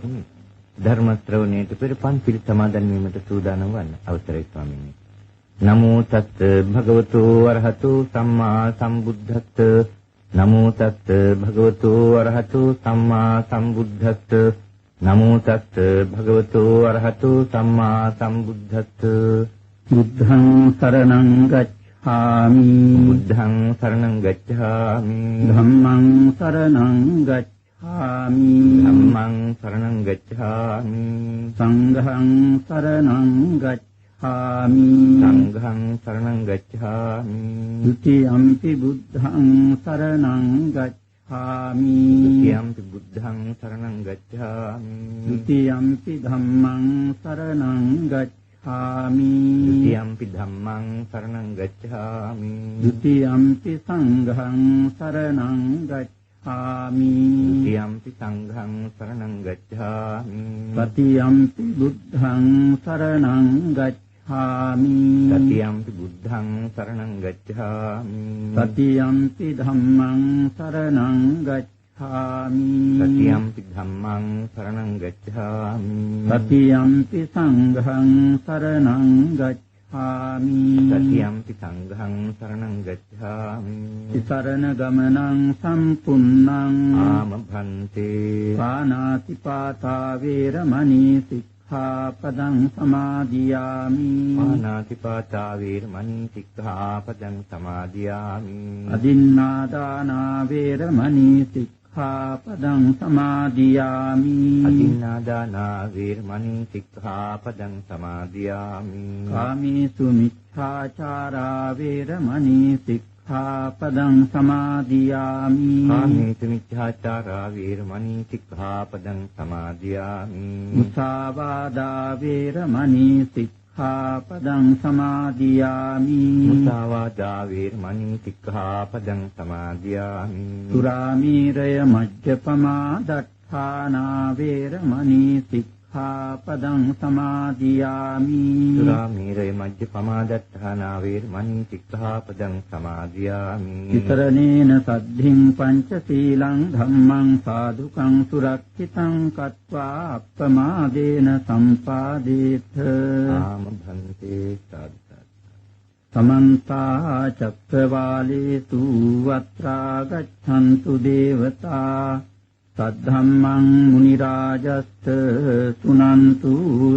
පින්වත්නි ධර්ම ශ්‍රවණයට පෙර පන්සිල් සමාදන් වීමට සූදානම් වන්න අවසරයි ස්වාමීනි. නමෝ තත් භගවතු වරහතු සම්මා සම්බුද්ධස්ස නමෝ තත් භගවතු වරහතු සම්මා සම්බුද්ධස්ස නමෝ තත් භගවතු වරහතු සම්මා සම්බුද්ධස්ස බුද්ධං සරණං ගච්ඡාමි බුද්ධං සරණං ගච්ඡාමි ධම්මං සරණං ගච්ඡාමි ධම්මං සරණං ගච්ඡාමි සංඝං සරණං ගච්ඡාමි සංඝං සරණං ගච්ඡාමි ဒ ුතියම්පි බුද්ධං සරණං ගච්ඡාමි ဒ ුතියම්පි බුද්ධං සරණං ගච්ඡාමි ဒ ුතියම්පි ධම්මං සරණං ගච්ඡාමි ဒ ුතියම්පි ධම්මං සරණං ගච්ඡාමි ဒ ුතියම්පි සංඝං සරණං ගච්ඡාමි ဒ ුතියම්පි සංඝං සරණං ගච්ඡාමි තතියම්පි බුද්ධං සරණං ගච්ඡාමි තතියම්පි බුද්ධං සරණං ගච්ඡාමි තතියම්පි ධම්මං සරණං ගච්ඡාමි තතියම්පි ධම්මං සරණං ගච්ඡාමි තතියම්පි සංඝං සරණං ගච්ඡාමි තතියම්පි සංඝං සරණං ගච්ඡාමි සරණ ගමනං සම්පුන්නං ආමභන්තේ පානාති පාතා වේරමණී සික්ඛාපදං සමාදියාමි පානාතිපාතා වේරමණී සික්ඛාපදං සමාදියාමි අදින්නාදානා වේරමණී සික්ඛාපදං සමාදියාමි අදින්නාදානා වේරමණී සික්ඛාපදං සමාදියාමි කාමේසු මිච්ඡාචාරා වේරමණී සික්ඛාපදං සමාදියාමි කාමේසු මිච්ඡාචාරා වේරමණී සික්ඛාපදං සමාදියාමි මුසාවාදා වේරමණී සික්ඛාපදං සමාදියාමි මුසාවාදා වේරමණී සික්ඛාපදං සමාදියාමි සුරාමීරය මජ්ජපමා දට්ඨානා වේරමණී සික්ඛාපදං සමාදියාමි සුරාමේරය මජ්ජපමාදත්තානා වේරමණී සික්ඛාපදං සමාදියාමි විතරණේන සද්ධින් පංචශීලං ධම්මං සාදුකං සුරක්ෂිතං කତ୍වා අප්පමාදේන සම්පාදේත ආමභන්තේ සාදු සමන්ත චක්කවාලේසු අත්‍රා ගච්ඡන්තු දේවතා සද්ධම්මං මුනි රාජස්ස සුනන්තු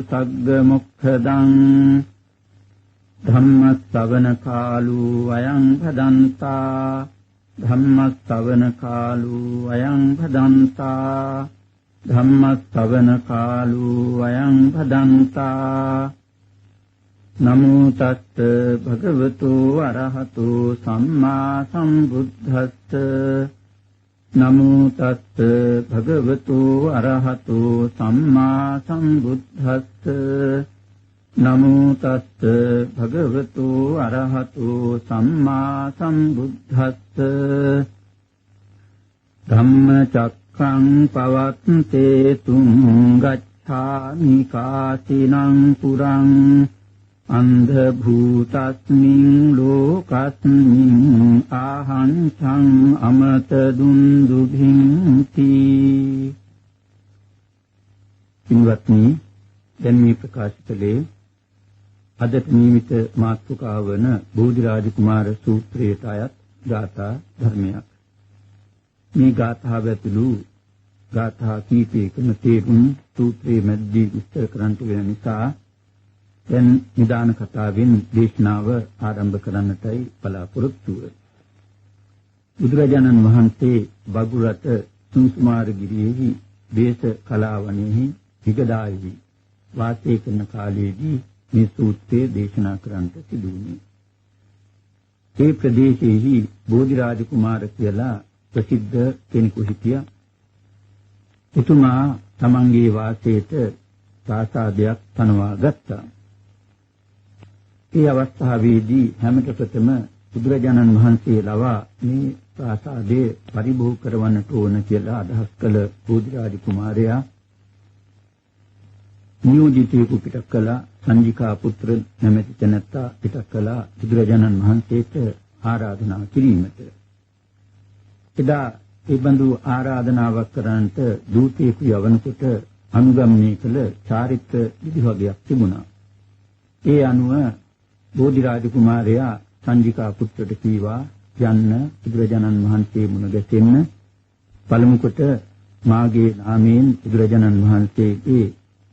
සග්ග මොක්ඛදං ධම්ම ශ්‍රවණ කාලෝ අයං භදන්තා ධම්ම ශ්‍රවණ කාලෝ අයං භදන්තා ධම්ම ශ්‍රවණ කාලෝ අයං භදන්තා නමෝ තස්ස භගවතු අරහතෝ සම්මා සම්බුද්දස්ස නමෝ තස්ස භගවතු අරහතෝ සම්මා සම්බුද්දස්ස නමෝ තස්ස භගවතු අරහතෝ සම්මා සම්බුද්දස්ස ධම්මචක්ඛං පවත්තේ තුං ගච්ඡාමි කාසිනං පුරං අන්ධ භූතස්මින් ලෝකස්මින් ආහං සං අමත දුන්දුභින්ති පින්වත්නි දැන් මේ ප්‍රකාශ කළේ අදට නියමිත මාතෘකාව වන බෝධිරාජ කුමාර සූත්‍රයට අයත් ගාථා ධර්මයක්. මේ ගාථාව ඇතුළු ගාථා කීපයකම තේරුම් සූත්‍රයේ මැද්දී විස්තර කරන්නට වෙන නිසා දැන් නිදාන කතාවෙන් දේශනාව ආරම්භ කරන්නටයි බලාපොරොත්තු වෙන්නේ. බුදුරජාණන් වහන්සේ බගුරට සුංසුමාරගිරියෙහි දේශ කලාවණෙහි විගදායෙහි වාසය කරන කාලයේදී මේ සූත්‍රය දේශනා කරන්නට සිදු වුණේ. ඒ ප්‍රදේශයේහි බෝධිරාජ කුමාර කියලා ප්‍රසිද්ධ කෙනෙකු හිටියා. එතුමා තමන්ගේ වාසයට ප්‍රාසාදයක් පනවා ගත්තා. ඒ අවස්ථාවේදී හැමත ප්‍රථම බුදුරජාණන් වහන්සේ ලවා මේ ප්‍රාසාදය පරිභෝග කරවන්නට ඕන කියලා අදහස් කළ බෝධිරාජ කුමාරයා නියෝජිතයෙකු පිටක් කළා. සංජිකා පුත්‍ර නැමැති තැනැත්තා පිටක් කළා බුදුරජාණන් වහන්සේට ආරාධනා කිරීමට. එදා ඒ බඳු ආරාධනාවක් කරන්නට දූතයෙකු යවනකොට අනුගමනය කළ චාරිත්‍ර විධි වගයක් තිබුණා. ඒ අනුව බෝධිරාජ කුමාරයා සංජිකා පුත්‍රට කීවා යන්න බුදුරජාණන් වහන්සේ මුණ ගැසෙන්න පළමු කොට මාගේ නාමයෙන් බුදුරජාණන් වහන්සේගේ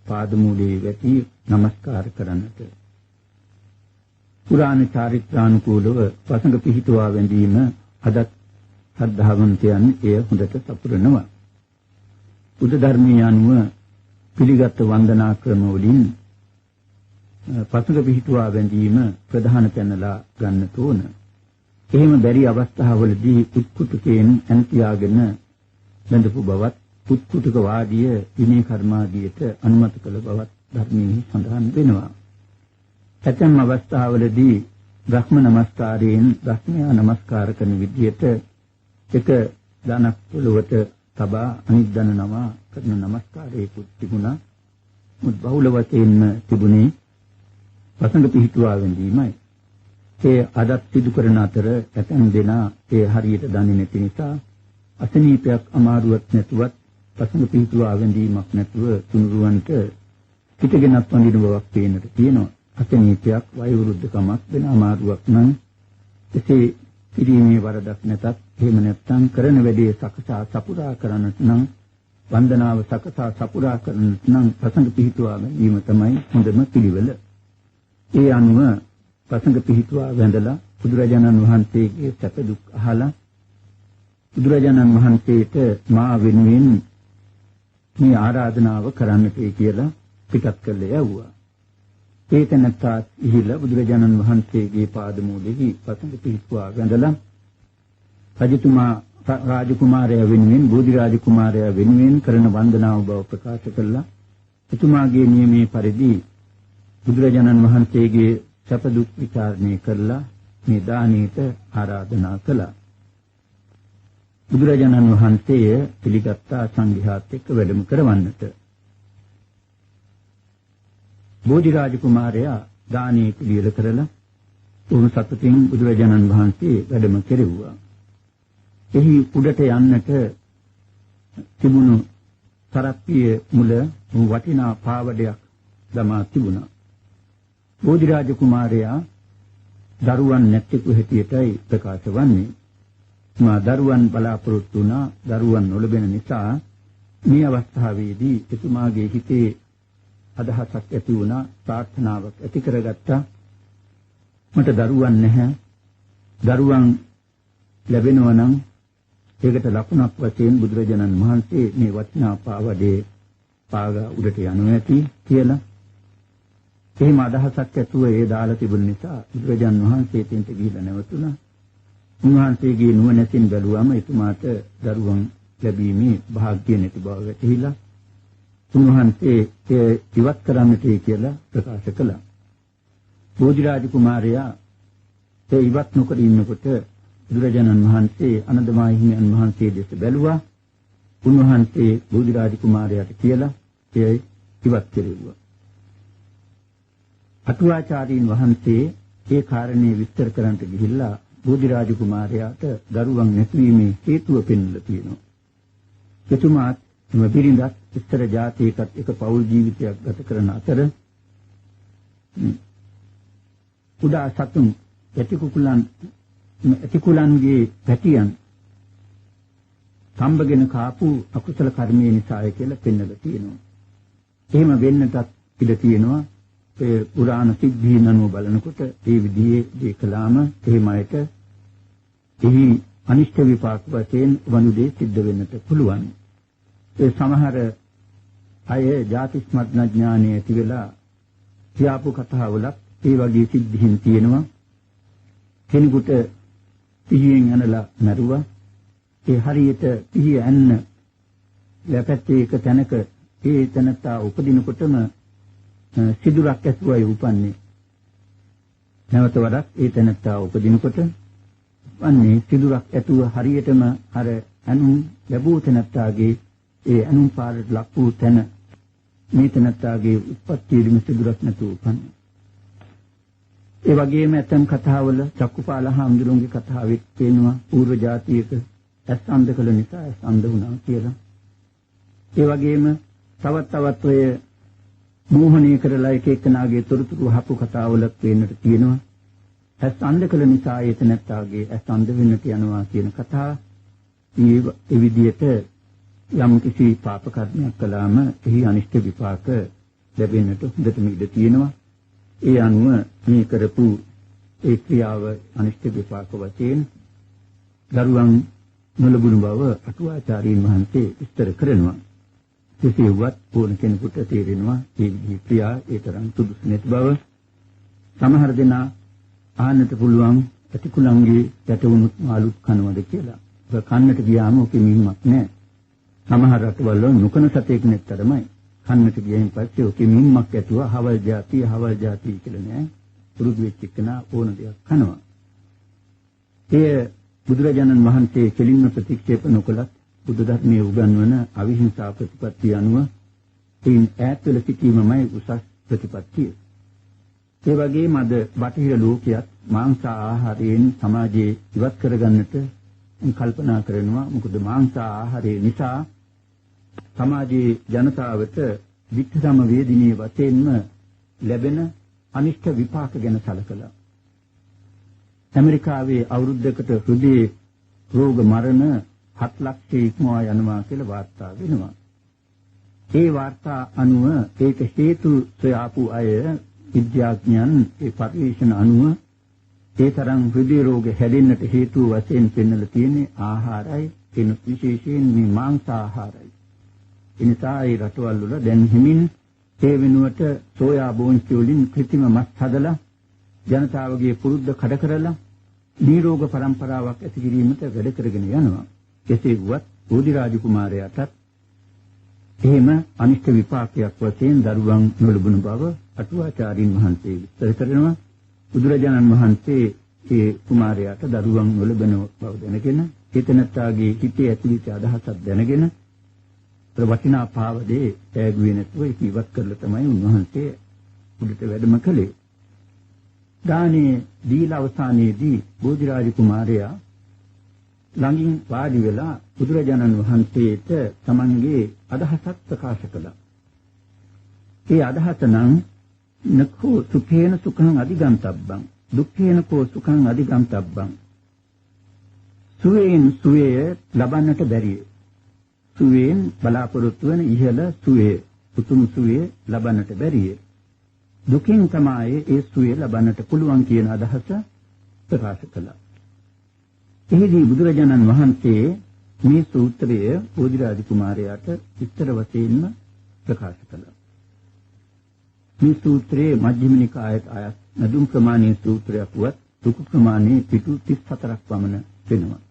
පාදමූලයේ වැටි නමස්කාර කරන්නට. පුරාණ චාරිත්‍රානුකූලව වසඟ පිහිටුවා වැඳීම අදත් ශ්‍රද්ධාවන්තයන් එය හොඳට සපුරනවා. බුදු ධර්මයේ අනුව පිළිගත් වන්දනා ක්‍රම වලින් වසඟ පිහිටුවා වැඳීම ප්‍රධාන තැනලා ගන්නට ඕන. එහෙම බැරි අවස්ථාවලදී උත්කුටකයෙන් අන්තියාගෙන බඳපු බවත් උත්කුටක වාදිය විනය කර්මාදියට අනුමත කළ බවත් ධර්මයේ සඳහන් වෙනවා. ඇතැම් අවස්ථාවලදී බ්‍රහ්ම නමස්කාරයෙන් බ්‍රහ්මයා නමස්කාර කරන විදියට එක දනක් පොළවට තබා අනිත් දන නමා කරන නමස්කාරයේ තිබුණා. මුත් බහුල වශයෙන්ම තිබුණේ වසඟ පිහිටුවා වැඳීමයි. ඒ අදත් සිදු කරන අතර ඇතැම් දෙනා ඒ හරියට දන්නේ නැති නිසා අසනීපයක් අමාරුවක් නැතුවත් වසඟ පිහිටුවා වැඳීමක් නැතුව තුනුරුවන්ට පිටගෙනත් වඳින බවක් පේනට තියෙනවා. අසනීපයක් වයෝවෘද්ධකමක් වෙන අමාරුවක් නම් එසේ කිරීමේ වරදක් නැතත් එහෙම නැත්නම් කරන වැඩේ සකසා සපුරා කරන්නට නම් වන්දනාව සකසා සපුරා කරන්නට නම් වසඟ පිහිටුවා වැඳීම තමයි හොඳම පිළිවෙල. ඒ අනුව වසඟ පිහිටුවා වැඳලා බුදුරජාණන් වහන්සේගේ සැප දුක් අහලා බුදුරජාණන් වහන්සේට මා වෙනුවෙන් මේ ආරාධනාව කරන්නට කියලා පිටත් කළ යවුවා. ඒ තැනත්තා ඉහිලා බුදුරජාණන් වහන්සේගේ පාදමූලෙහි වසඟ පිහිටුවා වැඳලා රජතුමා රාජකුමාරයා වෙනුවෙන් බෝධිරාජ කුමාරයා වෙනුවෙන් කරන වන්දනාව බව ප්‍රකාශ කළා. එතුමාගේ නියමයේ පරිදි බුදුරජාණන් වහන්සේගේ සැප දුක් විචාරණය කරලා මේ දානීයට ආරාධනා කළා. බුදුරජාණන් වහන්සේ පිළිගත්තා සංඝයාත් එක්ක වැඩම කරවන්නට. බෝධිරාජ කුමාරයා දානීය පිළියෙල කරලා උණු සතුටින් බුදුරජාණන් වහන්සේ වැඩම කෙරෙව්වා. එහි උඩට යන්නට තිබුණු තරප්පිය මුල වටිනා පාවඩයක් දමා තිබුණා. බෝධිරාජ කුමාරයා දරුවන් නැත්තෙකු හැටියටයි ප්‍රකාශ වන්නේ. මා දරුවන් බලාපොරොත්තු වුණා. දරුවන් නොලැබෙන නිසා මේ අවස්ථාවේදී එතුමාගේ හිතේ අදහසක් ඇති වුණා, ප්‍රාර්ථනාවක් ඇති කරගත්තා. මට දරුවන් නැහැ. දරුවන් ලැබෙනවා නම් ඒකට ලකුණක් වශයෙන් බුදුරජාණන් වහන්සේ මේ වටිනා පාවඩේ පාගා උඩට යනවා ඇති කියලා. එහෙම අදහසක් ඇතුව ඒ දාලා තිබුණ නිසා බුදුරජාණන් වහන්සේ තෙන්ට ගිහිල්ලා නැවතුණා. උන්වහන්සේගේ නුවණැසින් බැලුවම එතුමාට දරුවන් ලැබීමේ වාසනාවක් නැති බව වැටහිලා උන්වහන්සේ ඒ ඉවත් කරන්නට කියලා ප්‍රකාශ කළා. බෝධිරාජ කුමාරයා ඒ ඉවත් නොකර ඉන්නකොට බුදුරජාණන් වහන්සේ අනන්තමහා හිමියන් වහන්සේ දෙස බැලුවා. උන්වහන්සේ බෝධිරාජ කුමාරයාට කියලා ඒ ඉවත් කෙරෙව්වා. අටුවාචාරීන් වහන්සේ ඒ කාරණේ විස්තර කරන්නට ගිහිල්ලා බෝධිරාජ කුමාරයාට දරුවන් නැතිවීමේ හේතුව පෙන්වලා තියෙනවා. එතුමාත් මේ බිරිඳත් ඉස්තර ජාතියකට එක පෞල් ජීවිතයක් ගත කරන අතර කුඩා සතුන් ඇතිකුලන්ගේ පැටියන් සම්බගෙන කාපු අකුසල කර්මයේ නිසාය කියලා පෙන්වලා තියෙනවා. එහෙම වෙන්නටත් ඉඩ තියෙනවා. ඒ පුරාණ සිද්ධීන් අනුව බලනකොට ඒ විදිහේ දේ කළාම එහෙම අයට එහි අනිෂ්ඨ විපාක වශයෙන් වනුදේ සිද්ධ වෙන්නට පුළුවන්. ඒ සමහර අය ජාතිස්මත් ඥානය ඇති වෙලා කියාපු කතාවලත් ඒ වගේ සිද්ධීන් තියෙනවා. කෙනෙකුට පිහියෙන් යනලා මරුවා. ඒ හරියට පිහිය යන්න ලැපැත්තේ එක තැනක ඒ තැනත්තා උපදිනකොටම සිදුරක් ඇතුවයි උපන්නේ. නැවත වරක් ඒ තැනත්තා උපදිනකොට වන්නේ සිදුරක් ඇතුව හරියටම අර අනුන් ලැබූ තැනත්තාගේ ඒ අනුන් පාරට ලක් වූ තැන මේ තැනත්තාගේ උත්පත්තියේදී සිදුරක් නැතුව උපන්නේ. ඒ වගේම ඇතම් කතාවල චක්කුපාල හාමුදුරුවන්ගේ කතාවෙත් තියෙනවා පූර්ව ජාතියක ඇස් අන්ධ කළ නිසා ඇස් අන්ධ වුණා කියලා. ඒ වගේම තවත් ඔය මෝහණය කරලා එක එක්කනාගේ තොරතුරු හපු කතාවලක් වෙන්නට තියෙනවා. ඇස් අන්ධ කළ නිසා ඒත නැත්තාගේ ඇස් අන්ධ වෙන්නට යනවා කියන කතාව. ඒ විදිහට යම් කිසි පාප කර්මයක් කළාම එහි අනිෂ්ට විපාක ලැබෙන්නට හොඳටම ඉඩ තියෙනවා. ඒ අනුව මේ කරපු ඒ ක්‍රියාව අනිෂ්ට විපාක වශයෙන් දරුවන් නොලබුණු බව අටුවාචාරීන් වහන්සේ විස්තර කරනවා. කෙසේවත් ඕන කෙනෙකුට තේරෙනවා මේ විදිහේ ක්‍රියා ඒ තරම් සුදුසු නැති බව. සමහර දෙනා ආන්නට පුළුවන් ඇතිකුලංගේ යටවුණු මාළු කනවද කියලා. ඒක කන්නට ගියාම ඔකේ මිහිමක් නැහැ. සමහර රටවල නුකන සතෙක් නැත්තරමයි. කන්නට ගියයින් පස්සේ ඔකේ මිහිමක් ඇතුව හවල් ಜಾති කියලා නෑ. පුරුදු වෙච්ච එකනා ඕන දෙයක් කනවා. ඒ බුදුරජාණන් වහන්සේ කෙලින්ම ප්‍රතික්ෂේප නොකළත් බුදු ධර්මයේ උගන්වන අවිහිංසා ප්‍රතිපත්තිය අනුව එයින් ඈත් වෙලා සිටීමමයි උසස් ප්‍රතිපත්තිය. ඒ වගේම අද බටහිර ලෝකයක් මාංශ ආහාරයෙන් සමාජයේ ඉවත් කරගන්නට කල්පනා කරනවා. මොකද මාංශ ආහාරය නිසා සමාජයේ ජනතාවට විත්තරම වේදිනේ වශයෙන්ම ලැබෙන අනිෂ්ට විපාක ගැන සැලකලා ඇමරිකාවේ අවුරුද්දකට හෘදේ රෝග මරණ 7 ලක්ෂ ඉක්මවා යනවා කියලා වාර්තා වෙනවා. ඒ වාර්තා අනුව ඒක හේතු සොයාපු අය විද්‍යාඥයන් ඒ පරිශන අනුව ඒ තරම් හෘදේ රෝග හැදෙන්නට හේතු වශයෙන් පෙන්වලා තියෙන්නේ ආහාරයි, එන විශේෂයෙන් මේ මාංශ ආහාරයි. ඒ නිසා ඒ රටවල් වල දැන් හිමින් ඒ වෙනුවට සෝයා බෝංචි වලින් කෘත්‍රිම මස් හදලා ජනතාවගේ පුරුද්ද කඩ කරලා නිරෝග પરම්පරාවක් ඇති කිරීමට වැඩ කරගෙන යනවා. කෙසේ වුවත් බෝධි රාජ කුමාරයාටත් එහෙම අනිෂ්ට විපාකයක් වශයෙන් දරුවන් නොලබුණු බව අටුවාචාරින් වහන්සේ විස්තර කරනවා. බුදුරජාණන් වහන්සේ ඒ කුමාරයාට දරුවන් නොලබන බව දැනගෙන චේතනත්තාගේ හිතේ ඇතිවිච්ච අදහසක් දැනගෙන වටිනා පාවදේ ඈගුවේ නැතුව ඒක ඉවත් කරලා තමයි උන්වහන්සේ උඩට වැඩම කළේ. දානේ දීලා අවසානයේදී බෝධිරාජ කුමාරයා ළඟින් වාඩි වෙලා බුදුරජාණන් වහන්සේට තමන්ගේ අදහසක් ප්‍රකාශ කළා. ඒ අදහස නම් නකෝ සුඛේන සුඛං අධිගන්තබ්බං දුක්ඛේන කෝ සුඛං අධිගන්තබ්බං සුවේන් සුවේ ලබන්නට බැරිය. සුවේන් බලාපොරොත්තු වෙන ඉහළ සුවේ උතුම් සුවේ ලබන්නට බැරිය. දුකින් තමයි ඒ සුවේ ලබන්නට පුළුවන් කියන අදහස ප්‍රකාශ කළා. එහිදී බුදුරජාණන් වහන්සේ මේ සූත්‍රය බෝධිරාජ කුමාරයාට විස්තර වශයෙන්ම ප්‍රකාශ කළා. මේ සූත්‍රයේ මජ්ක්‍ධිම නිකායට අයත් නදුම් ප්‍රමාණයේ සූත්‍රයක් වත් දුක ප්‍රමාණයේ පිටු 34ක් පමණ වෙනවා.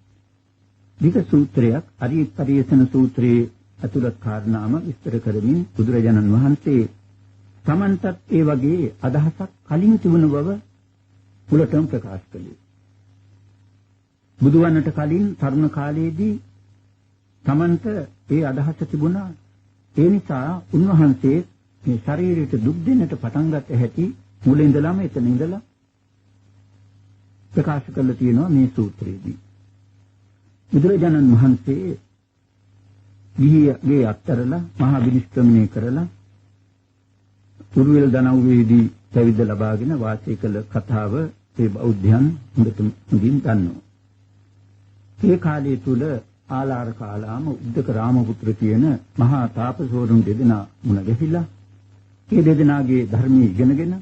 වික සූත්‍රයක් අරිය පරිේෂණ සූත්‍රයේ අතුලත් කාරණාම විස්තර කරමින් බුදුරජාණන් වහන්සේ තමන්ටත් ඒ වගේ අදහසක් කලින් තිබුණ බව මුලටම ප්‍රකාශ කළේ. බුදුවන්නට කලින් තරුණ කාලයේදී තමන්ට ඒ අදහස තිබුණා. ඒ නිසා උන්වහන්සේ මේ ශරීරයට දුක් දෙන්නට පටන් ගත්ත හැටි මුල ඉඳලාම එතන ඉඳලා ප්‍රකාශ කරලා තියෙනවා මේ සූත්‍රයේදී. බුදුරජාණන් වහන්සේ ගිහිගේ අත්තරලා මහා විනිශ්චයමනය කරලා උරුවෙල් දනව්වේදී පැවිද්ද ලබාගෙන වාසය කළ කතාව ඒ බෞද්ධයන් හොඳටම හොඳින් දන්නවා. ඒ කාලය තුල ආලාර කාලාම උද්දක රාමපුත්‍ර කියන මහා තාපසවරුන් දෙදෙනා මුණ ගැහිලා ඒ දෙදෙනාගේ ධර්මයේ ඉගෙනගෙන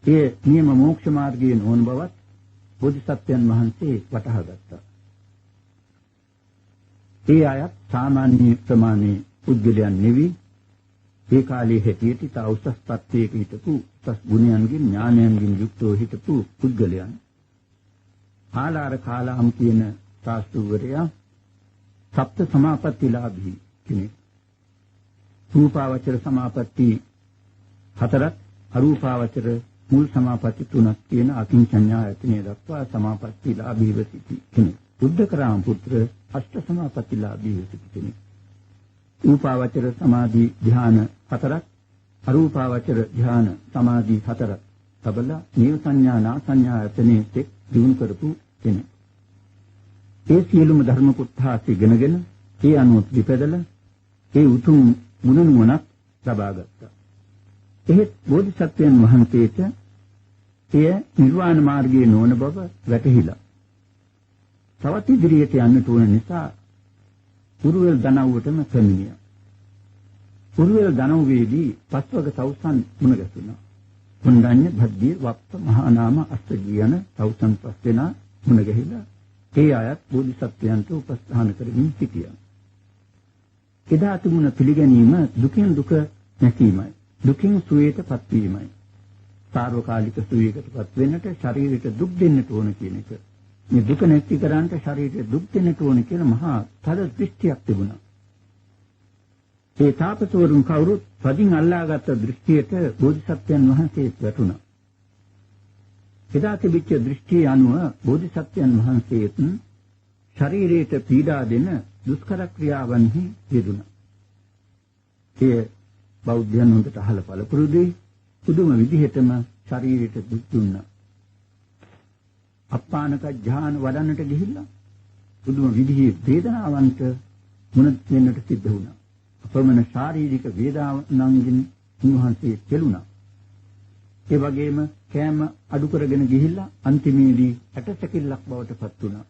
ඒ නියම මෝක්ෂ මාර්ගයේ නොවන බවත් බෝධිසත්වයන් වහන්සේ වටහා ගත්තා. ඒ අය සාමාන්‍ය ප්‍රමාණයේ පුද්ගලයන් නෙවි ඒ කාලයේ හැටියට තා උසස් තත්ත්වයක හිටපු උසස් ගුණයන්ගෙන් ඥානයන්ගෙන් යුක්තව හිටපු පුද්ගලයන්. ආලාර කාලාම් කියන ශාස්ත්‍රවරයා සප්ත සමාපත්තිලාභී කෙනෙක්. රූපාවචර සමාපatti 4ක් අරූපාවචර මුල් සමාපatti 3ක් කියන අකින්චඤ්ඤායතනෙ දක්වා සමාපත්තිලාභීව සිටි කෙනෙක්. බුද්ධකරාම පුත්‍ර අෂ්ට සමාපත්තිලාභීව සිටි කෙනෙක්. රූපාවචර සමාධි ධ්‍යාන 4ක් අරූපාවචර ධ්‍යාන සමාධි 4ක් තබලා නීව සංඥා නා සංඥායතනෙ තෙක් දිනු කරපු කෙනෙක්. ඒ සියලුම ධර්ම කොටස් ඉගෙනගෙන ඒ අනුව පිළිපැදලා ඒ උතුම් ගුණ නුවණක් ලබා ගත්තා. එහෙත් බෝධිසත්වයන් වහන්සේට එය නිර්වාණ මාර්ගයේ නොවන බව වැටහිලා. තවත් ඉදිරියට යන්නට ඕන නිසා උරුවෙල් දනව්වටම පැමිණියා. උරුවෙල් දනව්වේදී පස්වග තවුසන් මුණ ගැසුණා. මුණ්ඩඤ්ඤ, භද්දිය, වප්ප, මහා නාම, අස්සජී යන තවුසන් පස් දෙනා මුණ ගැහිලා ඒ අයත් බෝධිසත්වයන්ට උපස්ථාන කරමින් සිටියා. එදා තිබුණ පිළිගැනීම දුකින් දුක නැසීමයි. දුකින් සුවයටපත් වීමයි. සාර්වකාලික සුවයකටපත් වෙන්නට ශරීරයට දුක් දෙන්නට ඕන කියන එක. මේ දුක නැති කරන්නට ශරීරයට දුක් දෙන්නට ඕන කියලා මහා තද දෘෂ්ටියක් තිබුණා. ඒ තාපසවරුන් කවුරුත් පදින් අල්ලාගත් දෘෂ්ටියට බෝධිසත්වයන් වහන්සේ වැටුණා. එදා තිබිච්ච දෘෂ්ටිය අනුව බෝධිසත්වයන් වහන්සේත් ශරීරයට පීඩා දෙන දුෂ්කර ක්‍රියාවන්හි යෙදුණා. ඒ බෞද්ධයන් හොඳට අහලා පළපුරුදුයි පුදුම විදිහටම ශරීරයට දුක් දුන්නා. අප්පානක ඥාන වඩන්නට ගිහිල්ලා පුදුම විදිහේ වේදනාවන්ට මුණ දෙන්නට සිද්ධ වුණා. අපමණ ශාරීරික වේදනාවන්ගෙන් උන්වහන්සේ කෙළුණා. ඒ වගේම කෑම අඩු කරගෙන ගිහිල්ලා අන්තිමේදී ඇටසැකිල්ලක් බවට පත් වුණා.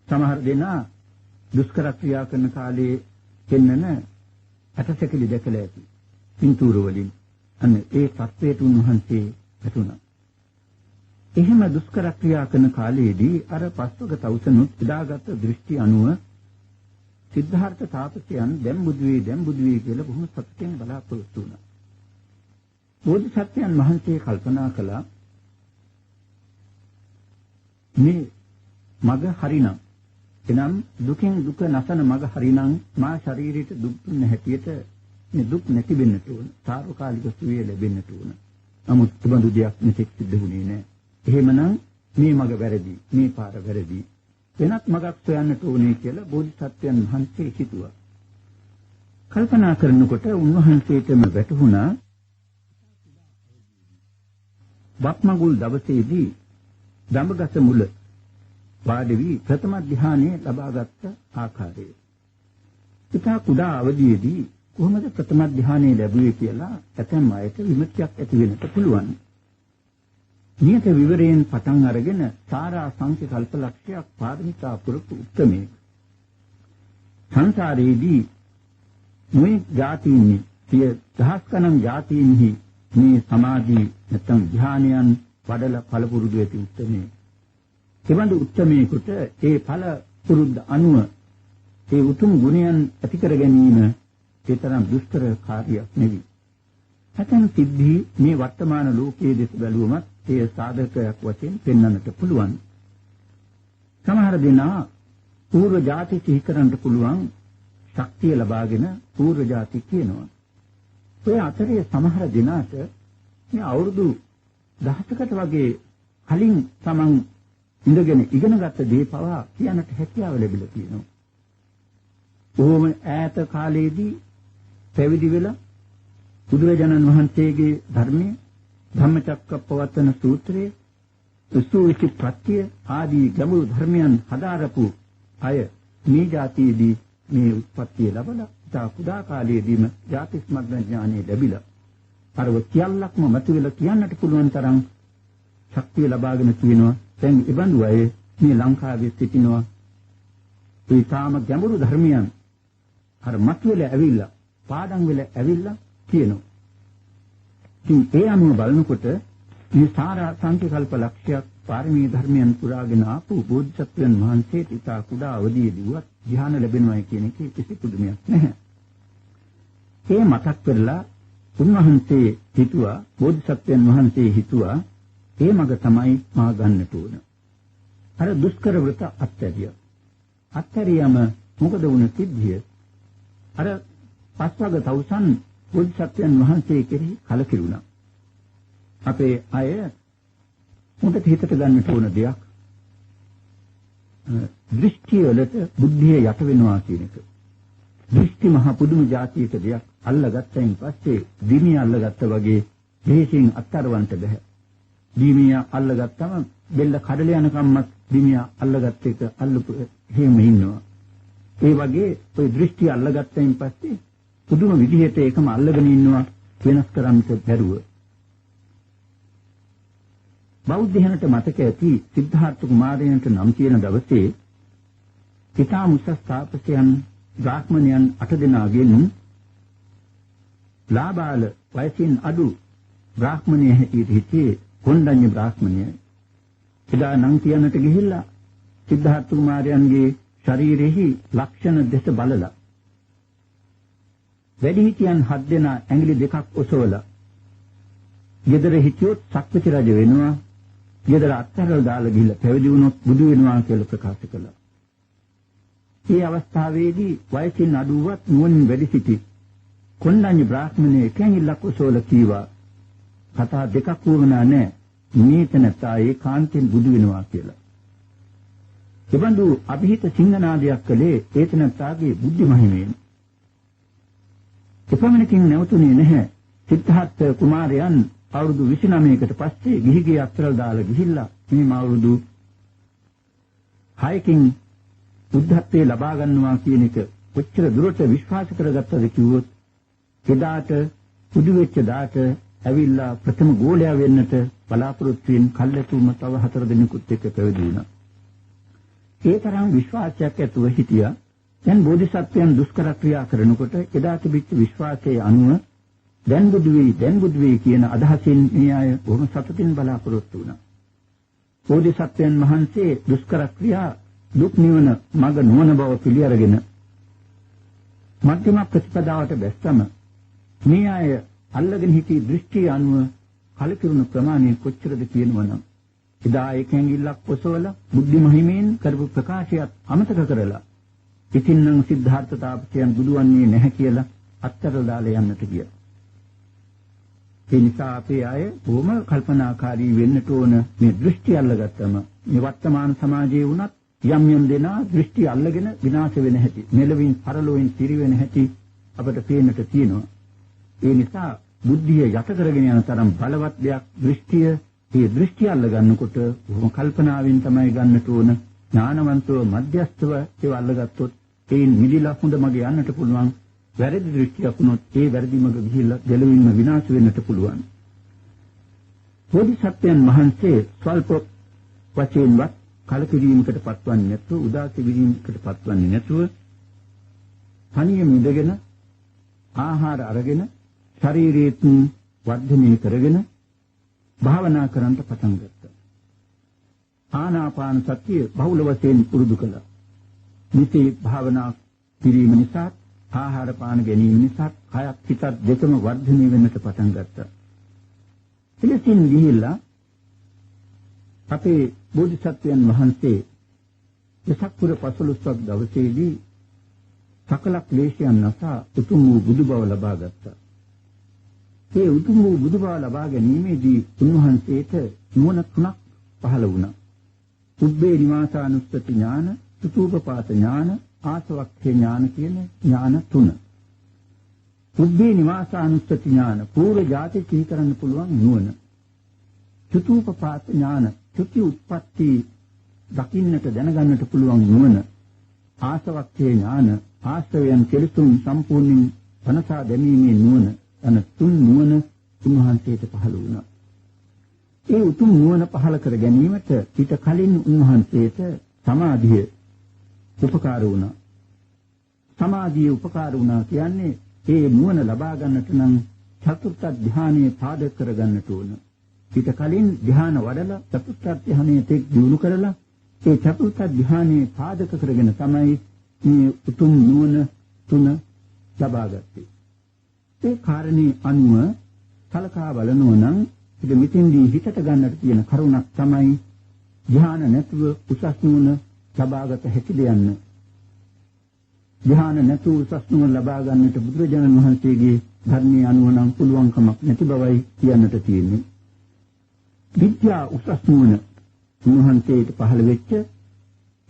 සමහර දෙනා දුෂ්කර ක්‍රියා කරන කාලේ කෙන්නන ඇටසැකිලි දැකලා ඇති. පින්තූර වලින් අන්න ඒ තත්වයට උන්වහන්සේ වැටුණා. එහෙම දුෂ්කර ක්‍රියා කරන කාලයේදී අර පස්වග තවුසනුත් ඉදාගත් දෘෂ්ටි අනුව සිද්ධාර්ථ තාපසයන් දැන් බුදු වේ කියලා බොහොම සතුටින් බලාපොරොත්තු වුණා. බෝධිසත්වයන් වහන්සේ කල්පනා කළා මේ මග හරිනම් එනම් දුකෙන් දුක නැසන මග හරිනම් මා ශරීරයට දුක් දුන්න හැටියට මේ දුක් නැති වෙන්නට ඕන. සාර්වකාලික සුවය ලැබෙන්නට ඕන. නමුත් බඳු දෙයක් මෙතෙක් සිද්ධ වුණේ නැහැ. එහෙමනම් මේ මග වැරදි, මේ පාර වැරදි. වෙනත් මගක් සොයන්නට ඕනේ කියලා බෝධිසත්වයන් වහන්සේ හිතුවා. කල්පනා කරනකොට උන්වහන්සේටම වැටහුණා වක්මගුල් දවසේදී දඹගස මුල වාඩි වී ප්‍රථම ධ්‍යානයේ ලබාගත් ආකාරය. පිටා කුඩා අවදියේදී කොහොමද ප්‍රථම ධ්‍යානයේ ලැබුවේ කියලා ඇතැම් අයට විමතියක් ඇති වෙන්නට පුළුවන්. නියත විවරයෙන් පටන් අරගෙන සාරා සංඛ්‍ය කල්පලක්ෂයක් පාරමිතා පුරපු උත්තමයෙක්. සංසාරයේදී මේ જાතියිනි සිය දහස් ගණන් જાතියින්හි මේ සමාධි නැත්නම් ධ්‍යානයන් වඩලා ඵල පුරුදු වෙති උත්තමයෙක්. එවන්දු උත්තමයෙකුට ඒ ඵල පුරුද්ද අනුව ඒ උතුම් ගුණයන් ඇති කර ගැනීම ඒ තරම් දුෂ්කර කාර්යයක් නෙවෙයි. ඇතැම් සිද්ධි මේ වර්තමාන ලෝකයේ දෙස බැලුවමත් ඒ සාධකයක් වශයෙන් පෙන්වන්නට පුළුවන්. සමහර දෙනා පූර්ව જાති සිහි කරන්නට පුළුවන් ශක්තිය ලබාගෙන පූර්ව જાති කියනවා. ඒ අතරේ සමහර දෙනාට මේ අවුරුදු 10කට වගේ කලින් තමන් ඉඳගෙන ඉගෙනගත්ත දේ පවා කියන්නට හැකියාව ලැබිලා තියෙනවා. ඕම ඈත කාලයේදී පැවිදි වෙලා බුදුරජාණන් වහන්සේගේ ධර්මයේ ධම්මචක්කප්පවත්තන සූත්‍රයේ සුවිසි ප්‍රත්‍ය ආදී ගැඹුරු ධර්මයන් හදාරපු අය මේ જાතියේදී මේ උත්පත්තිය ලැබලා තා කුඩා කාලයේදීම ජාතිස්මග්න ඥානෙ ලැබිලා අරව සියල්ලක්ම මතුවලා කියන්නට පුළුවන් තරම් ශක්තිය ලබාගෙන තියෙනවා. දැන් ඉබඳු අය මේ ලංකාවේ සිටිනවා. ඒ තාම ගැඹුරු ධර්මයන් අර මතුවලා ඇවිල්ලා පාඩම් වෙලා ඇවිල්ලා කියනවා. ඉතින් ඒ අනුව බලනකොට මේ සාරා සංකල්ප ලක්ෂයක් පාරමී ධර්මයන් පුරාගෙන ආපු බෝධිසත්වයන් වහන්සේට ඉතා කුඩා අවදීදීවත් ධ්‍යාන ලැබෙනවා කියන එකේ කිසි පුදුමයක් නැහැ. ඒ මතක් කරලා උන්වහන්සේ හිතුවා බෝධිසත්වයන් වහන්සේ හිතුවා ඒ මඟ තමයි මා ගන්නට ඕන. අර දුෂ්කර වෘත අත්හැරියා. අත්හැරියම මොකද වුණ සිද්ධිය? අර පස්වග තවුසන් බෝධිසත්වයන් වහන්සේ කෙරෙහි කලකිරුණා. අපේ අය මොකද හිතට ගන්නට ඕන දෙයක් දෘෂ්ටි වලට බුද්ධිය යට වෙනවා කියන එක. දෘෂ්ටි මහ පුදුම જાතියක දෙයක්. අල්ලගත්තයින් පස්සේ දිමිය අල්ලගත්ත වගේ දෙහිසින් අත්තරවන්ට බෑ. දිමිය අල්ලගත්තම බෙල්ල කඩල යනකම්මත් දිමිය අල්ලගත්ත එක අල්ලපු හේම ඉන්නවා. ඒ වගේ ඔය දෘෂ්ටි අල්ලගත්තයින් පස්සේ පුදුම විදිහට ඒකම අල්ලගෙන ඉන්නවා වෙනස් කරන්න බැරුව. බෞද්ධයන්ට මතක ඇති සිද්ධාර්ථ කුමාරයන්ට නම් කියන දවසේ පිතා මුසස් තාපසයන් බ්‍රාහ්මණයන් 8 දෙනාගෙන් ලාබාල වයසින් අඩු බ්‍රාහ්මණය හැටියට හිටියේ කොණ්ඩඤ්ඤ බ්‍රාහ්මණයයි. එදා නම් කියන්නට ගිහිල්ලා සිද්ධාර්ථ කුමාරයන්ගේ ශරීරෙහි ලක්ෂණ දෙස බලලා වැඩිහිටියන් 7 දෙනා ඇඟිලි දෙකක් ඔසවලා ගෙදර හිටියොත් සක්විති රජ වෙනවා, ගෙදර අත්හැරලා දාලා ගිහිල්ලා පැවිදි වුණොත් බුදු වෙනවා කියලා ප්‍රකාශ කළා. මේ අවස්ථාවේදී වයසින් අඩුවත් නුවණින් වැඩි සිටි කොණ්ඩඤ්ඤ බ්‍රාහ්මණය එකැඟිල්ලක් ඔසවලා කීවා කතා දෙකක් වුණා නෑ, මේතන තායේ කාන්තෙන් බුදු වෙනවා කියලා. එබඳු අභිහිත සිංහනාදයක් කළේ ඒතනත්තාගේ බුද්ධි මහිමයෙන්. එපමණකින් නැවතුනේ නැහැ. සිද්ධාර්ථ කුමාරයන් අවුරුදු 29කට පස්සේ ගිහිගේ අත්තරල් දාලා ගිහිල්ලා මේ අවුරුදු 6කින් බුද්ධත්වයේ ලබා ගන්නවා කියන එක කොච්චර දුරට විශ්වාස කරගත්තද කිව්වොත් එදාට පුදු වෙච්ච දාට ඇවිල්ලා ප්‍රථම ගෝලයා වෙන්නට බලාපොරොත්තු වෙන කල්ැතුම තව 4 දෙනෙකුත් එක්ක පැවිදි වුණා. ඒ තරම් විශ්වාසයක් ඇතුව හිටියා. දැන් බෝධිසත්වයන් දුෂ්කර ක්‍රියා කරනකොට එදා තිබිච්ච විශ්වාසයේ අනුව දැන් බුදු වෙයි කියන අදහසින් මේ අය බොහොම සතුටින් බලාපොරොත්තු වුණා. බෝධිසත්වයන් වහන්සේ දුෂ්කර ක්‍රියා දුක් නිවන මඟ නොවන බව පිළි අරගෙන මධ්‍යම ප්‍රතිපදාවට බැස්සම මේ අය අල්ලගෙන සිටි දෘෂ්ටි අනුව කලකිරුණු ප්‍රමාණය කොච්චරද කියනවනම් එදා ඒකැඟිල්ලක් ඔසවලා බුද්ධි මහිමෙන් කරපු ප්‍රකාශයත් අමතක කරලා ඉතින් නම් සිද්ධාර්ථ තාපසයන් බුදුවන්නේ නැහැ කියලා අත්තරලා දාලා යන්නට ගියා. ඒ නිසා අපේ අය බොහොම කල්පනාකාරී වෙන්නට ඕන. මේ දෘෂ්ටි අල්ලගත්තම මේ වර්තමාන සමාජයේ වුණත් යම් දෙනා දෘෂ්ටි අල්ලගෙන විනාශ වෙන හැටි, මෙලවින් පරලොවින් පිරිවෙන හැටි අපට පේන්නට තියෙනවා. ඒ නිසා බුද්ධිය යට කරගෙන යන තරම් බලවත් දෙයක් දෘෂ්ටිය. මේ දෘෂ්ටි අල්ල ගන්නකොට බොහොම කල්පනාවෙන් තමයි ගන්නට ඕන. ඥානවන්තව මධ්‍යස්තව ඒ අල්ලගත්තොත් ඒන් මිදිලා හොඳ මගේ යන්නට පුළුවන්. වැරදි දෘෂ්ටියක් වුණොත් ඒ වැරදි මඟ ගිහිල්ලා දෙලවින්ම විනාශ වෙන්නට පුළුවන්. බෝධිසත්වයන් වහන්සේ ස්වල්ප වශයෙන්වත් කලකිරීමකට පත්වන්නේ නැතුව, උදාසී වීමකට පත්වන්නේ නැතුව තනියම ඉඳගෙන ආහාර අරගෙන ශරීරයෙන් වර්ධනය කරගෙන භාවනා කරන්නට පටන් ගත්තා. ආනාපාන සතිය බහුල වශයෙන් පුරුදු කළා. නිති භාවනා කිරීම නිසා, ආහාර පාන ගැනීම නිසා කයත් හිතත් දෙකම වර්ධනය වෙන්නට පටන් ගත්තා. එලෙසින් ගිහිල්ලා අපේ බෝධිසත්වයන් වහන්සේ දසක්පුර 15ක් දවසේදී සකල ක්ලේශයන් නැසා උතුම් වූ බුදු බව ලබා ගත්තා. ඒ උතුම් වූ බුදු බව ලබා ගැනීමේදී උන්වහන්සේට නුවණ 3ක් පහළ වුණා. උබ්බේ නිවාසානුස්සති ඥාන, චතුූපපාත ඥාන, ආසවක්ඛේ ඥාන කියන ඥාන 3. උබ්බේ නිවාසානුස්සති ඥාන පූර්ව ජාති සිහි කරන්න පුළුවන් නුවණ. චතුූපපාත ඥාන චුති උත්පත්ති දකින්නට දැනගන්නට පුළුවන් නුවණ. ආසවක්ඛේ ඥාන ආශ්‍රවයන් කෙලෙසුන් සම්පූර්ණයෙන් වනසා දැමීමේ නුවණ. අන 3 නුවණ උන්වහන්සේට පහළ වුණා. ඒ උතුම් නුවණ පහළ කර ගැනීමට ඊට කලින් උන්වහන්සේට සමාධිය උපකාර වුණා. සමාධිය උපකාර වුණා කියන්නේ ඒ නුවණ ලබා ගන්නට නම් චතුර්ථ ධානයේ පාදක කර ගන්නට ඕන. ඊට කලින් ධාන වඩලා චතුර්ථ ධානයේ තෙක් දියුණු කරලා ඒ චතුර්ථ ධානයේ පාදක කරගෙන තමයි මේ උතුම් නුවණ 3 ලබාගත්තේ. ඒ කාරණේ අනුව සලකා බලනවා නම් ඉත මෙතෙන්දී හිතට ගන්නට තියෙන කරුණක් තමයි ධ්‍යාන නැතුව උසස් නුවණ ලබාගත හැකි දෙයන්න. ධ්‍යාන නැතුව උසස් නුවණ ලබා ගන්නට බුදුරජාණන් වහන්සේගේ ධර්මයේ අනුව නම් පුළුවන්කමක් නැති බවයි කියන්නට තියෙන්නේ. විද්‍යා උසස් නුවණ උන්වහන්සේට පහළ වෙච්ච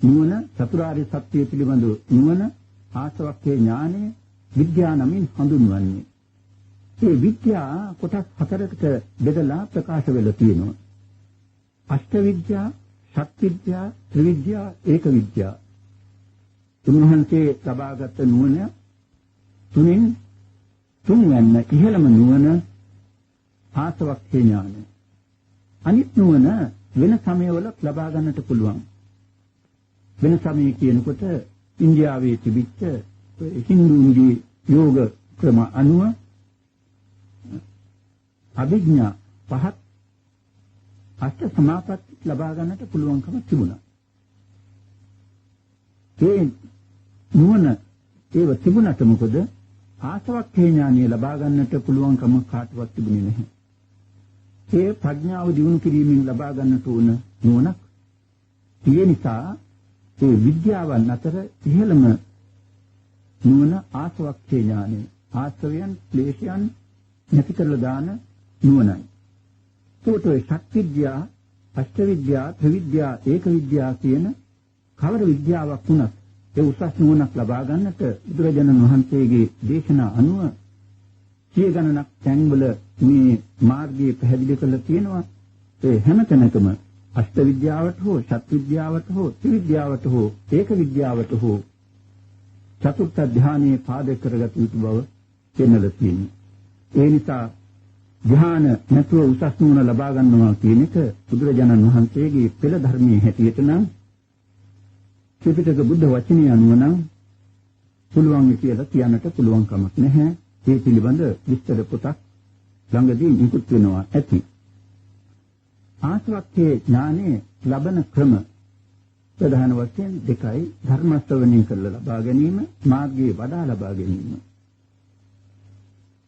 නුවණ චතුරාර්ය සත්‍ය පිළිබඳව නුවණ ආසවක්ඛේ ඥානය විද්‍යා නමින් හඳුන්වන්නේ. මේ විද්‍යා කොටස් 4කට බෙදලා ප්‍රකාශ වෙලා තියෙනවා. අෂ්ට විද්‍යා, ෂට් විද්‍යා, ත්‍රිවිද්‍යා, ඒක විද්‍යා. උන්වහන්සේ ලබාගත් නුවණ තුنين තුන්වැන්න ඉහළම නුවණ ආසවක්ඛේ ඥානය. අනිත් නුවණ වෙන සමයවල ලබා ගන්නට පුළුවන්. වෙන සමය කියනකොට ඉන්දියාවේ තිබිච්ච හින්දුන්ගේ යෝග ක්‍රම අනුව අභිඥා පහක් අෂ්ට සමාපatti ලබා ගන්නට පුළුවන්කම තිබුණා. ඒ නුවණ ඒව තිබුණට මොකද ආසවක්ඛේ ඥානිය ලබා ගන්නට පුළුවන්කම කාටවත් තිබුණේ නැහැ. ඒ ප්‍රඥාව දිනු කිරීමෙන් ලබා ගන්නට උන නුවණක්. ඒ නිසා ඒ විද්‍යාවන් අතර ඉහළම නුවණ ආසවක්ඛේ ඥානය. ආශ්‍රවයන් ක්ලේශයන් නැති කරලා දාන නුවණයි. ඒකට ශක්ති විද්‍යා, අෂ්ට විද්‍යා, ත්‍රිවිද්‍යා, ඒක විද්‍යා කියන කවර විද්‍යාවක් වුණත් ඒ උසස් නුවණක් ලබා ගන්නට බුදුරජාණන් වහන්සේගේ දේශනා අනුව සිය ගණනක් තැන්වල මේ මාර්ගය පැහැදිලි කරලා තියෙනවා. ඒ හැම තැනකම අෂ්ට විද්‍යාවට හෝ, ශත් විද්‍යාවට හෝ, ත්‍රිවිද්‍යාවට හෝ, ඒක විද්‍යාවට හෝ චතුර්ථ ධානයේ පාදක කරගත යුතු බව පෙන්වලා තියෙනවා. ඒ නිසා ධ්‍යාන නැතුව උසස් නුවණ ලබා ගන්නවා කියන එක බුදුරජාණන් වහන්සේගේ පෙළ ධර්මයේ හැටියට නම් ත්‍රිපිටක බුද්ධ වචනය අනුව නම් පුළුවන් කියලා කියන්නට පුළුවන් කමක් නැහැ. මේ පිළිබඳ විස්තර පොතක් ළඟදී නිකුත් වෙනවා ඇති. ආසවක්ඛේ ඥානයේ ලබන ක්‍රම ප්‍රධාන වශයෙන් දෙකයි. ධර්ම ශ්‍රවණය කරලා ලබා ගැනීම, මාර්ගයේ වඩා ලබා ගැනීම.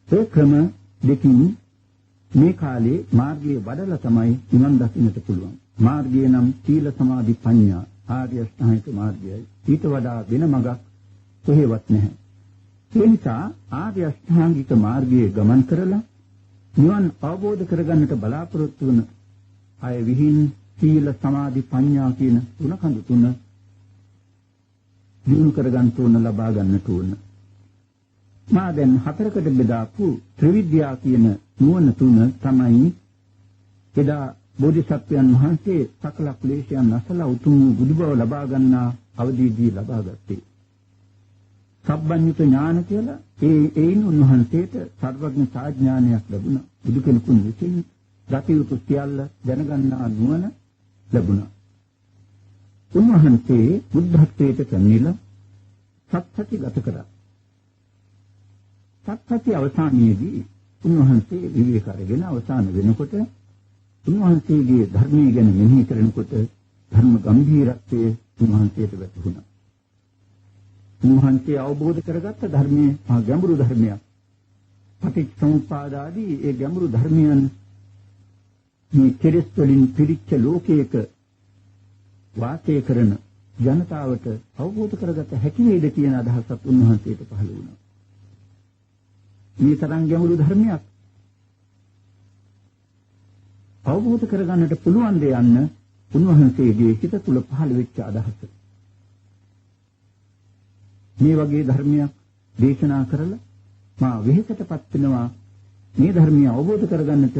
ඒ ක්‍රම දෙකින් මේ කාලේ මාර්ගයේ වඩලා තමයි නිවන් දකින්නට පුළුවන්. මාර්ගය නම් සීල සමාධි ප්‍රඥා ආර්ය අෂ්ටාංගික මාර්ගයයි. ඊට වඩා වෙන මඟක් කොහෙවත් නැහැ. ඒ නිසා ආර්ය අෂ්ටාංගික මාර්ගයේ ගමන් කරලා නිවන් අවබෝධ කරගන්නට බලාපොරොත්තු වන අය විහිං සීල සමාධි ප්‍රඥා කියන තුන කඳු තුන දිනු කරගන්න ඕන, ලබා ගන්නට ඕන. මා දැන් හතරකට බෙදාපු ත්‍රිවිද්‍යා කියන නුවණ තුන තමයි එදා බෝධිසත්වයන් වහන්සේ සකල ක්ලේශයන් නැසලා උතුම් බුදුබව ලබා ගන්නා අවදීදී ලබා ගත්තේ. සබ්බඤ්ඤුත ඥාන කියලා ඒයින් උන්වහන්සේට සර්වඥ සාඥානයක් ලැබුණා. බුදු කෙනෙකුන් විසින් ගතියුතු සියල්ල දැනගන්නා නුවණ ලැබුණා. උන්වහන්සේ බුද්ධත්වයට පැමිණිලා සත්‍යති ගත කළා. සත්‍යති අවසානයේදී උන්වහන්සේ විවේක අරගෙන අවසාන වෙනකොට උන්වහන්සේගේ ධර්මයේ ගැන මෙනෙහි කරනකොට ධර්ම ගැඹීරත්වයේ උන්වහන්සේට වැටහුණා. උන්වහන්සේ අවබෝධ කරගත්ත ධර්මයේ මහා ගැඹුරු ධර්මයක්. පටිච්චසමුප්පාද ආදී ඒ ගැඹුරු ධර්මයන් මේ කෙලෙස් වලින් පිරිච්ච ලෝකයක වාසය කරන ජනතාවට අවබෝධ කරගත හැකි වේද කියන අදහසත් උන්වහන්සේට පහළ වුණා. මේ තරම් ගැඹුරු ධර්මයක් අවබෝධ කරගන්නට පුළුවන් ද යන්න උන්වහන්සේගේ හිත තුළ පහළ වෙච්ච අදහස. මේ වගේ ධර්මයක් දේශනා කරලා මා වෙහෙසටපත් වෙනවා. මේ ධර්මය අවබෝධ කරගන්නට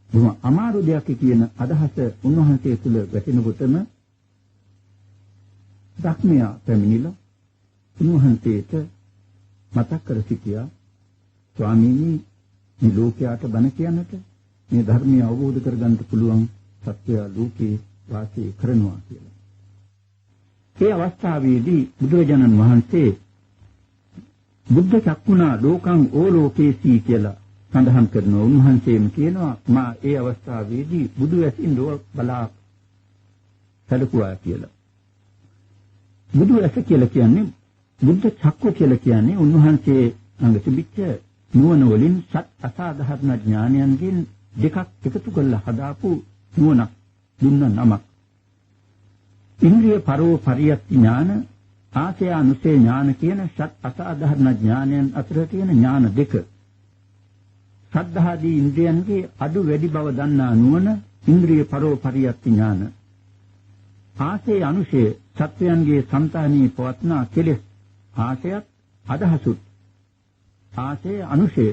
බොහොම අමාරු දෙයක් කියන අදහස උන්වහන්සේ තුළ වැටෙනකොටම ධර්මයා පැමිණිලා උන්වහන්සේට මතක් කර සිටියා, ස්වාමීනි, මේ ලෝකයට බණ කියන්නට, මේ ධර්මය අවබෝධ කරගන්නට පුළුවන් සත්‍ය ලෝකේ වාසය කරනවා කියලා. ඒ අවස්ථාවේදී බුදුරජාණන් වහන්සේ බුද්ධ චක්කුණා ලෝකං ඕලෝකේසී කියලා සඳහන් කරනවා. උන්වහන්සේම කියනවා මා ඒ අවස්ථාවේදී බුදු ඇසින් ලෝක බලා සැලකුවා කියලා. බුදු ඇස කියලා කියන්නේ, බුද්ධ චක්කු කියලා කියන්නේ උන්වහන්සේ ළඟ තිබිච්ච නුවණ වලින් සත් අසාධාරණ ඥානයන්ගෙන් දෙකක් එකතු කරලා හදාපු නුවණක් දුන්න නමක්. ඉන්ද්‍රිය පරෝ පරියත්ති ඥාන, ආසය අනුසේ ඥාන කියන සත් අසාධාරණ ඥානයන් අතර තියෙන ඥාන දෙක. සද්ධාදී ඉන්ද්‍රියන්ගේ අඩු වැඩි බව දන්නා නුවණ ඉන්ද්‍රිය පරෝ පරියත්ති ඥාන. ආසය අනුසේ සත්වයන්ගේ సంతානී පවත්නා කෙලෙස් ආසයත් අදහසුත්. ආසය අනුසේ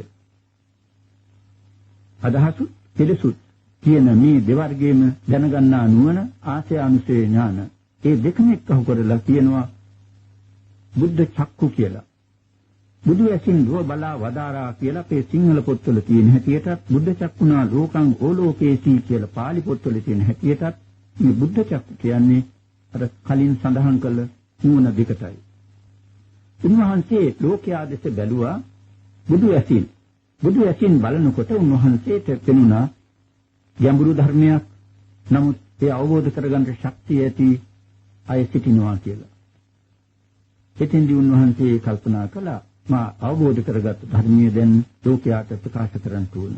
අදහසුත් කෙලෙසුත් කියන මේ දෙවර්ගයේම දැනගන්නා නුවණ ආසය අනුසේ ඥාන. ඒ දෙකම එක්කහු කරලා කියනවා බුද්ධ චක්කු කියලා. බුදු ඇසින් ලෝ බලා වදාරා කියලා අපේ සිංහල පොත්වල තියෙන හැටියටත් බුද්ධ චක්කුණා ලෝකං ඕලෝකේසී කියලා පාලි පොත්වල තියෙන හැටියටත් මේ බුද්ධ චක්කු කියන්නේ අර කලින් සඳහන් කළ නුවණ දෙකටයි. උන්වහන්සේ ලෝකයා දෙස බැලුවා බුදු ඇසින්. බුදු ඇසින් බලනකොට උන්වහන්සේට පෙනුණා ගැඹුරු ධර්මයක්. නමුත් ඒ අවබෝධ කරගන්න ශක්තිය ඇති අය සිටිනවා කියලා. එතෙන්දී උන්වහන්සේ කල්පනා කළා මා අවබෝධ කරගත් ධර්මයේ දැන් ලෝකයාට ප්‍රකාශ කරන්න ඕන.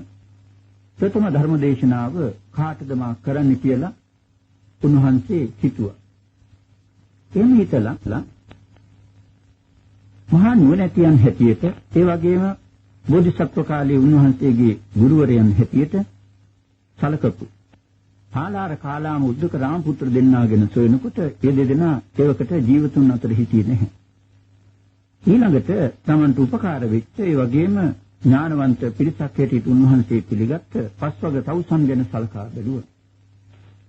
ප්‍රථම ධර්ම දේශනාව කාටද මා කරන්න කියලා උන්වහන්සේ හිතුවා. එන්නේ හිතලා මහා නුවණැතියන් හැටියට ඒ වගේම බෝධිසත්ව කාලයේ උන්වහන්සේගේ ගුරුවරයන් හැටියට සැලකපු ආලාර කාලාම උද්දක රාමපුත්‍ර දෙන්නාගෙන සොයනකොට ඒ දෙදෙනා ඒවකට ජීවතුන් අතර හිටියේ නැහැ. ඊළඟට තමන්ට උපකාර වෙච්ච ඒ වගේම ඥානවන්ත පිරිසක් හැටියට උන්වහන්සේ පිළිගත් පස්වග තවුසන් ගැන සලකා බැලුවා.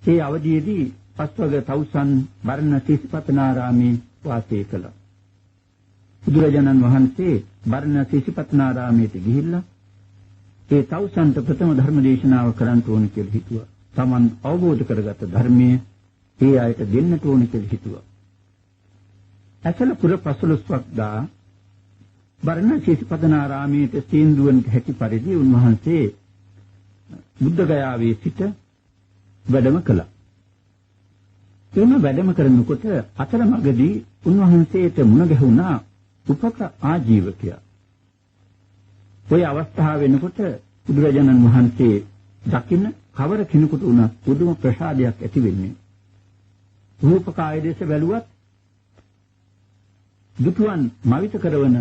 ඒ අවධියේදී පස්වග තවුසන් බරණ සීසිපතනාරාමේ වාසය කළා. බුදුරජාණන් වහන්සේ බරණ සීසිපතනාරාමයට ගිහිල්ලා ඒ තවුසන්ට ප්‍රථම ධර්ම දේශනාව කරන්න ඕන කියලා හිතුවා. තමන් අවබෝධ කරගත්ත ධර්මයේ ඒ අයට දෙන්නට ඕන කියලා හිතුවා. ඇසල පුර 15ක් දා බරණ සීසිපතනාරාමයේ සීන්දුවන්ට හැකි පරිදි උන්වහන්සේ බුද්ධ ගයාවේ සිට වැඩම කළා. එම වැඩම කරනකොට අතරමඟදී උන්වහන්සේට මුණ ගැහුණා උපක ආජීවකයා. ওই අවස්ථාව වෙනකොට බුදුරජාණන් වහන්සේ දකින්න කවර කෙනෙකුට වුණත් පුදුම ප්‍රසාදයක් ඇති වෙන්නේ. රූපකාය දේශ බැලුවත් දුටුවන් මවිත කරවන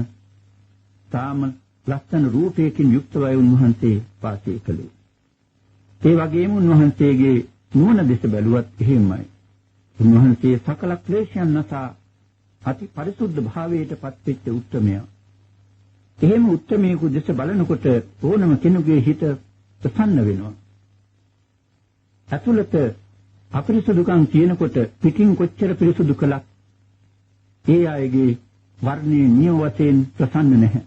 තාම ලස්සන රූපයකින් යුක්තවයි උන්වහන්සේ වාසය කළේ. ඒ වගේම උන්වහන්සේගේ නුවණ දේශ බැලුවත් එහෙමයි. උන්වහන්සේ සකල ක්ලේශයන් නැසා අති පරිසුද්ධ භාවයට පත්වෙච්ච උත්තමයා. එහෙම උත්තමයෙකු දේශ බලනකොට ඕනම කෙනෙකුගේ හිත ප්‍රසන්න වෙනවා. ඇතුළත අපරිසුදුකම් තියෙනකොට පිටින් කොච්චර පිරිසුදු කළත් ඒ අයගේ වර්ණයේ නිය වශයෙන් ප්‍රසන්න නැහැ.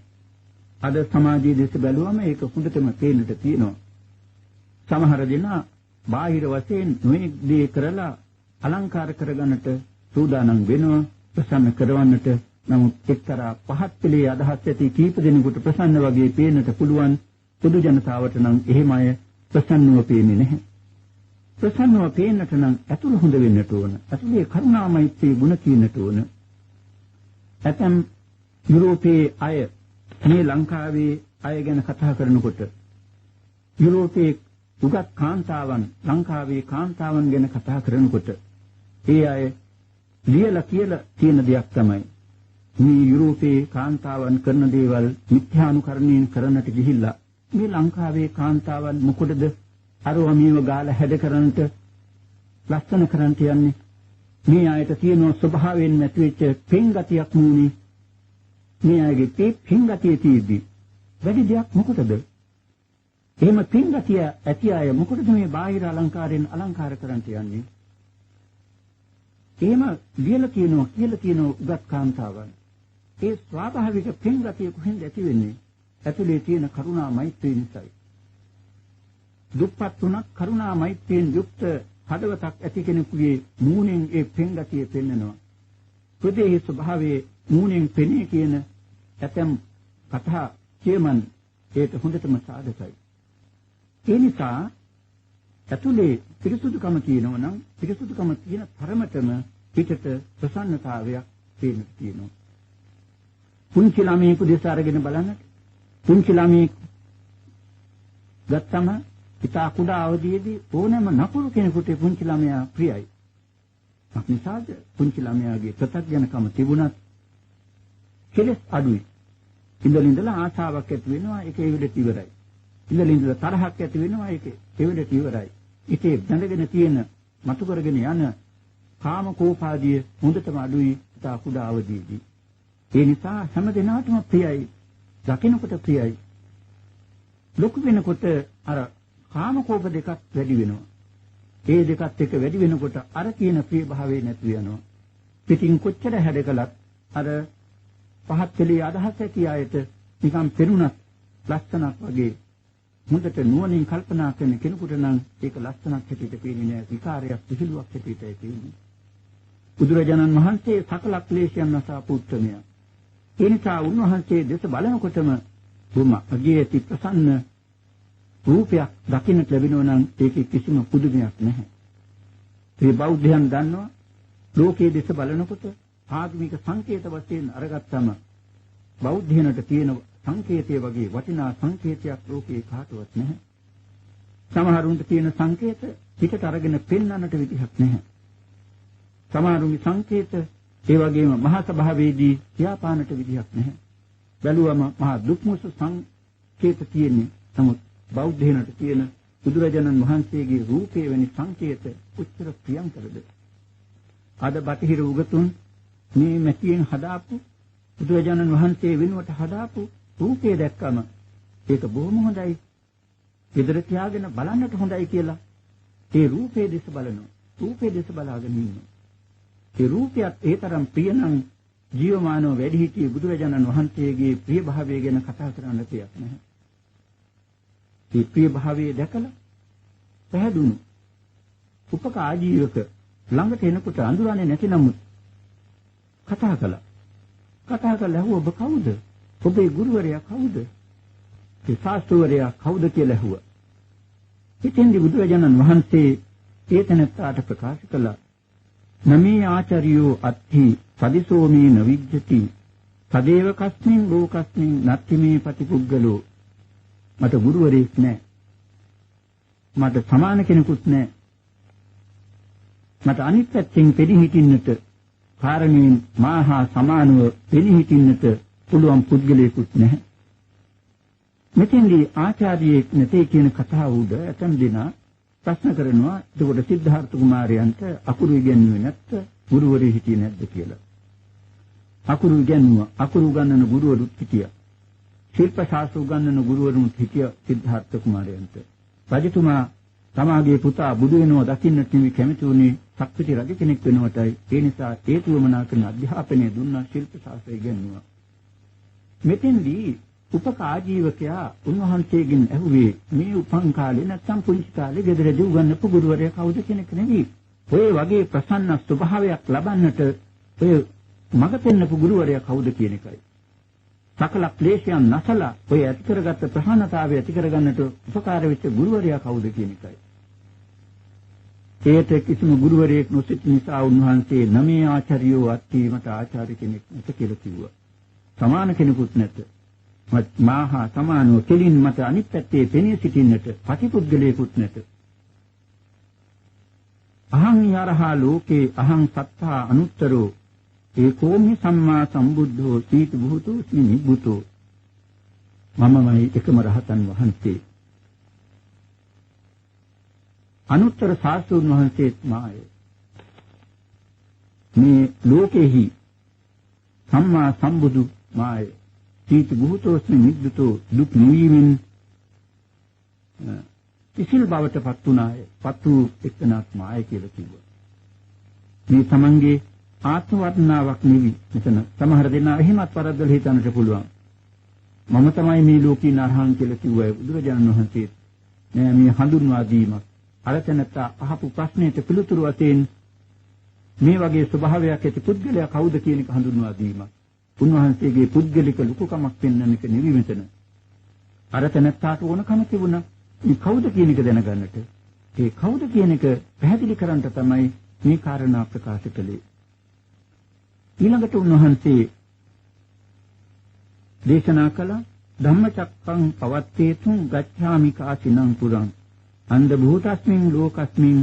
අද සමාජයේ දේශ බැලුවම ඒක හොඳටම පේන්නට තියෙනවා. සමහර දෙනා බාහිර වශයෙන් නොයෙක් දේ කරලා අලංකාර කරගන්නට සූදානම් වෙනවා ප්‍රසන්න කරවන්නට. නමුත් එක්තරා පහත් පිළේ අදහස් ඇති කීප දෙනෙකුට ප්‍රසන්න වගේ පේන්නට පුළුවන්. පොදු ජනතාවට නම් එහෙම අය ප්‍රසන්නව පේන්නේ නැහැ. ප්‍රසන්නව පේන්නට නම් අතුල හොඳ වෙන්නට ඕන. අතුලේ කරුණාමෛත්‍රී ගුණ තියෙන්නට ඕන. ඇතම් යුරෝපයේ අය මේ ලංකාවේ අය ගැන කතා කරනකොට යුරෝපයේ උගත් කාන්තාවන් ලංකාවේ කාන්තාවන් ගැන කතා කරනකොට ඒ අය ලියලා කියලා තියෙන දෙයක් තමයි මේ යුරෝපයේ කාන්තාවන් කරන දේවල් මිත්‍යානුකරණයෙන් කරන්නට ගිහිල්ලා මේ ලංකාවේ කාන්තාවන් මොකටද අරවා මේව ගාලා හැද කරන්නට ලස්සන කරන්නට යන්නේ. මේ අයට තියෙන ස්වභාවයෙන් නැතිවෙච්ච පෙන්ගතියක් නුනේ. මේ අයගේ පෙන්ගතිය තියෙද්දි වැඩි දෙයක් මොකටද? එහෙම පෙන්ගතිය ඇති අය මොකටද මේ බාහිර අලංකාරයෙන් අලංකාර කරන්නට යන්නේ? එහෙම කියලා තියෙන උගත් කාන්තාවන් ඒ ස්වාභාවික පෙන්ගතිය කොහෙන්ද ඇති වෙන්නේ? ඇතුලේ තියෙන කරුණා මෛත්‍රිය නිසායි. දුප්පත් තුනක් කරුණා මෛත්‍රියෙන් යුක්ත හදවතක් ඇති කෙනෙකුගේ මූණෙන් ඒ පෙන්ගතිය පෙන්නනවා. හෘදයේ ස්වභාවයේ මූණෙන් පෙනේ කියන ඇතම් කතා කියමන් ඒක හොඳටම සාධකයි. ඒ නිසා ඇතුලේ පිරිසුදුකම තියෙනවා නම් පිරිසුදුකම තියෙන තරමටම පිටට ප්‍රසන්නතාවයක් තියෙනවා. පුංචි ළමයෙකු දිහා අරගෙන බලන්න. පුංචි ළමයෙක් ගත්තම ඉතා කුඩා අවදියේදී ඕනෑම නපුරු කෙනෙකුට පුංචි ළමයා ප්‍රියයි. අපනිසාද පුංචි ළමයාගේ ප්‍රත්‍යඥකම තිබුණත් කෙලෙස් අඩුයි. ඉඳලා ආශාවක් ඇති වෙනවා ඒක ඒ විදිහට ඉවරයි. ඉඳලා තරහක් ඇති වෙනවා ඒක ඒ විදිහට ඉවරයි. ඉතේ බඳගෙන තියෙන මතු කරගෙන යන කාම කෝපාදිය හොඳටම අඩුයි ඉතා කුඩා අවදියේදී. ඒ නිසා හැම දිනකටම ප්‍රියයි. දකින්නකොට ප්‍රියයි. ලොකු වෙනකොට අර කාම කෝප දෙකක් වැඩි වෙනවා. ඒ දෙකත් එක්ක වැඩි වෙනකොට අර කියන ප්‍රිය භාවය නැති වෙනවා. පිටින් කොච්චර හැඩකලත් අර පහත් පෙළේ අදහස් ඇති අයට නිකම් පෙනුනත් ලස්සනක් වගේ හොඳට නුවණින් කල්පනා කරන කෙනෙකුට නම් ඒක ලස්සනක් හැටියට පේන්නේ නැහැ. විකාරයක් පිළිලුවක් හැටියටයි පේන්නේ. බුදුරජාණන් වහන්සේ සකල ක්ලේශයන් නසාපු උත්තමයා. ඒ නිසා උන්වහන්සේ දෙස බලනකොටම බොම අගේ ඇති ප්‍රසන්න රූපයක් දකින්නට ලැබෙනවා නම් ඒකේ කිසිම පුදුමයක් නැහැ. මේ බෞද්ධයන් දන්නවා ලෝකයේ දෙස බලනකොට ආගමික සංකේත වශයෙන් අරගත්තම බෞද්ධයනට තියෙන සංකේතය වගේ වටිනා සංකේතයක් ලෝකේ කාටවත් නැහැ. සමහරුන්ට තියෙන සංකේත පිටට අරගෙන පෙන්වන්නට විදිහක් නැහැ. සමහරුන්ගේ සංකේත ඒ වගේම මහා සභාවේදී කියාපාන්නට විදිහක් නැහැ. බැලුවම මහා දුක්මුසු සංකේත තියෙන්නේ. නමුත් බෞද්ධයනට තියෙන බුදුරජාණන් වහන්සේගේ රූපේ වැනි සංකේත උච්චර ප්‍රියංකරද. අද බටහිර උගතුන් මේ මැටියෙන් හදාපු බුදුරජාණන් වහන්සේ වෙනුවට හදාපු රූපේ දැක්කම ඒක බොහොම හොඳයි. ගෙදර තියාගෙන බලන්නට හොඳයි කියලා ඒ රූපේ දෙස බලනවා. රූපේ දෙස බලාගෙන ඉන්නවා. ඒ රූපයත් ඒ තරම් ප්‍රිය නම් ජීවමානව වැඩි හිටියේ බුදුරජාණන් වහන්සේගේ ප්‍රිය භාවය ගැන කතා කරන්න තියක් නැහැ. මේ ප්‍රිය භාවය දැකලා පැහැදුණු උපක ආජීවක ළඟට එනකොට අඳුරන්නේ නැති නමුත් කතා කළා. කතා කරලා ඔබ කවුද? ඔබේ ගුරුවරයා කවුද? ඒ ශාස්ත්‍රවරයා කවුද කියලා ඇහුවා. ඉතින්දි බුදුරජාණන් වහන්සේ ඒ තැනට ප්‍රකාශ කළා. නමේ ආචාර්යෝ අත්ථි සදිසෝමේ නවිජ්ජති සදේව කස්මින් ලෝකස්මින් නත්තිමේ පටිපුග්ගලෝ. මට ගුරුවරයෙක් නැහැ. මට සමාන කෙනෙකුත් නැහැ. මට අනිත් පැත්තෙන් පෙරි හිටින්නට කාරණේ මාහා සමානව පෙරි හිටින්නට පුළුවන් පුද්ගලයෙකුත් නැහැ. මෙතෙන්දී ආචාර්යෙක් නැtei කියන කතාව උඩ ඇතම් දෙනා ප්‍රශ්න කරනවා එතකොට සිද්ධාර්ථ කුමාරයන්ට අකුරු ඉගෙනුවේ නැත්ද ගුරුවරයෙක් හිටියේ නැද්ද කියලා. අකුරු ඉගෙනුවා. අකුරු උගන්වන ගුරුවරුත් හිටියා. ශිල්ප ශාස්ත්‍ර උගන්වන ගුරුවරුත් හිටියා සිද්ධාර්ථ කුමාරයන්ට. රජතුමා තමාගේ පුතා බුදු වෙනවා දකින්නට නිවි කැමති වුණේ සක්විති රජ කෙනෙක් වෙනවටයි. ඒ නිසා ඒ තුමනා කරන අධ්‍යාපනය දුන්නා ශිල්ප ශාස්ත්‍රය ඉගෙනුවා. මෙතෙන්දී උපක ආජීවකයා උන්වහන්සේගෙන් ඇහුවේ මේ උපන් කාලේ නැත්නම් පුංචි කාලේ ගෙදරදී උගන්වපු ගුරුවරයා කවුද කෙනෙක් නෙවෙයි. ඔය වගේ ප්‍රසන්න ස්වභාවයක් ලබන්නට ඔය මඟ පෙන්නපු ගුරුවරයා කවුද කියන එකයි. සකල ක්ලේශයන් නැසලා ඔය ඇති කරගත්ත ප්‍රහාණතාවය ඇති කරගන්නට උපකාර වෙච්ච ගුරුවරයා කවුද කියන එකයි. ඒට කිසිම ගුරුවරයෙක් නොසිට නිසා උන්වහන්සේ නමේ ආචාර්යෝ අත්ථීමට ආචාර්ය කෙනෙක් නැත කියලා කිව්වා. සමාන කෙනෙකුත් නැත. මාහා සමානව කෙලින් මත අනිත් පැත්තේ පෙනී සිටින්නට පටිපුද්ගලයෙකුත් නැත. අහං යරහා ලෝකේ අහං සත්තා අනුත්තරෝ ඒකෝමි සම්මා සම්බුද්ධෝ සීත බුතෝ නිබ්බුතෝ. මමමයි එකම රහතන් වහන්සේ. අනුත්තර සාස්ත්‍රුන් වහන්සේත් මාය. මේ ලෝකෙහි සම්මා සම්බුදු මාය. සීත බුතෝ නිබ්බුතෝ දුක් නිවීමෙන් කිසිල් බවට පත් උනාය. පත්තු එක්කනක් මාය කියලා කිව්වා. මේ තමන්ගේ ආත්ම වර්ණාවක් නෙවි. මෙතන සමහර දෙනා එහෙමත් වරද්දලා හිතන්නට පුළුවන්. මම තමයි මේ ලෝකේ නරහන් කියලා කිව්වයි බුදුරජාණන් වහන්සේ. නෑ මේ හඳුන්වා දීමක්. අරතනට අහපු ප්‍රශ්නෙට පිළිතුරු වශයෙන් මේ වගේ ස්වභාවයක් ඇති පුද්ගලයා කවුද කියන එක හඳුන්වා දීමක්. උන්වහන්සේගේ පුද්ගලික ලුකුකමක් පෙන්වන්න එක නෙවි මෙතන. අරතනට ඕනකම තිබුණා. මේ කවුද කියන එක දැනගන්නට. ඒ කවුද කියන එක පැහැදිලි කරන්න තමයි මේ කාරණා ප්‍රකාශ කළේ. ඊළඟට උන්වහන්සේ දේශනා කළ ධම්මචක්කං පවත්තේතුං ගච්ඡාමි කාසිනං පුරං අන්ධ භූතස්මින් ලෝකස්මින්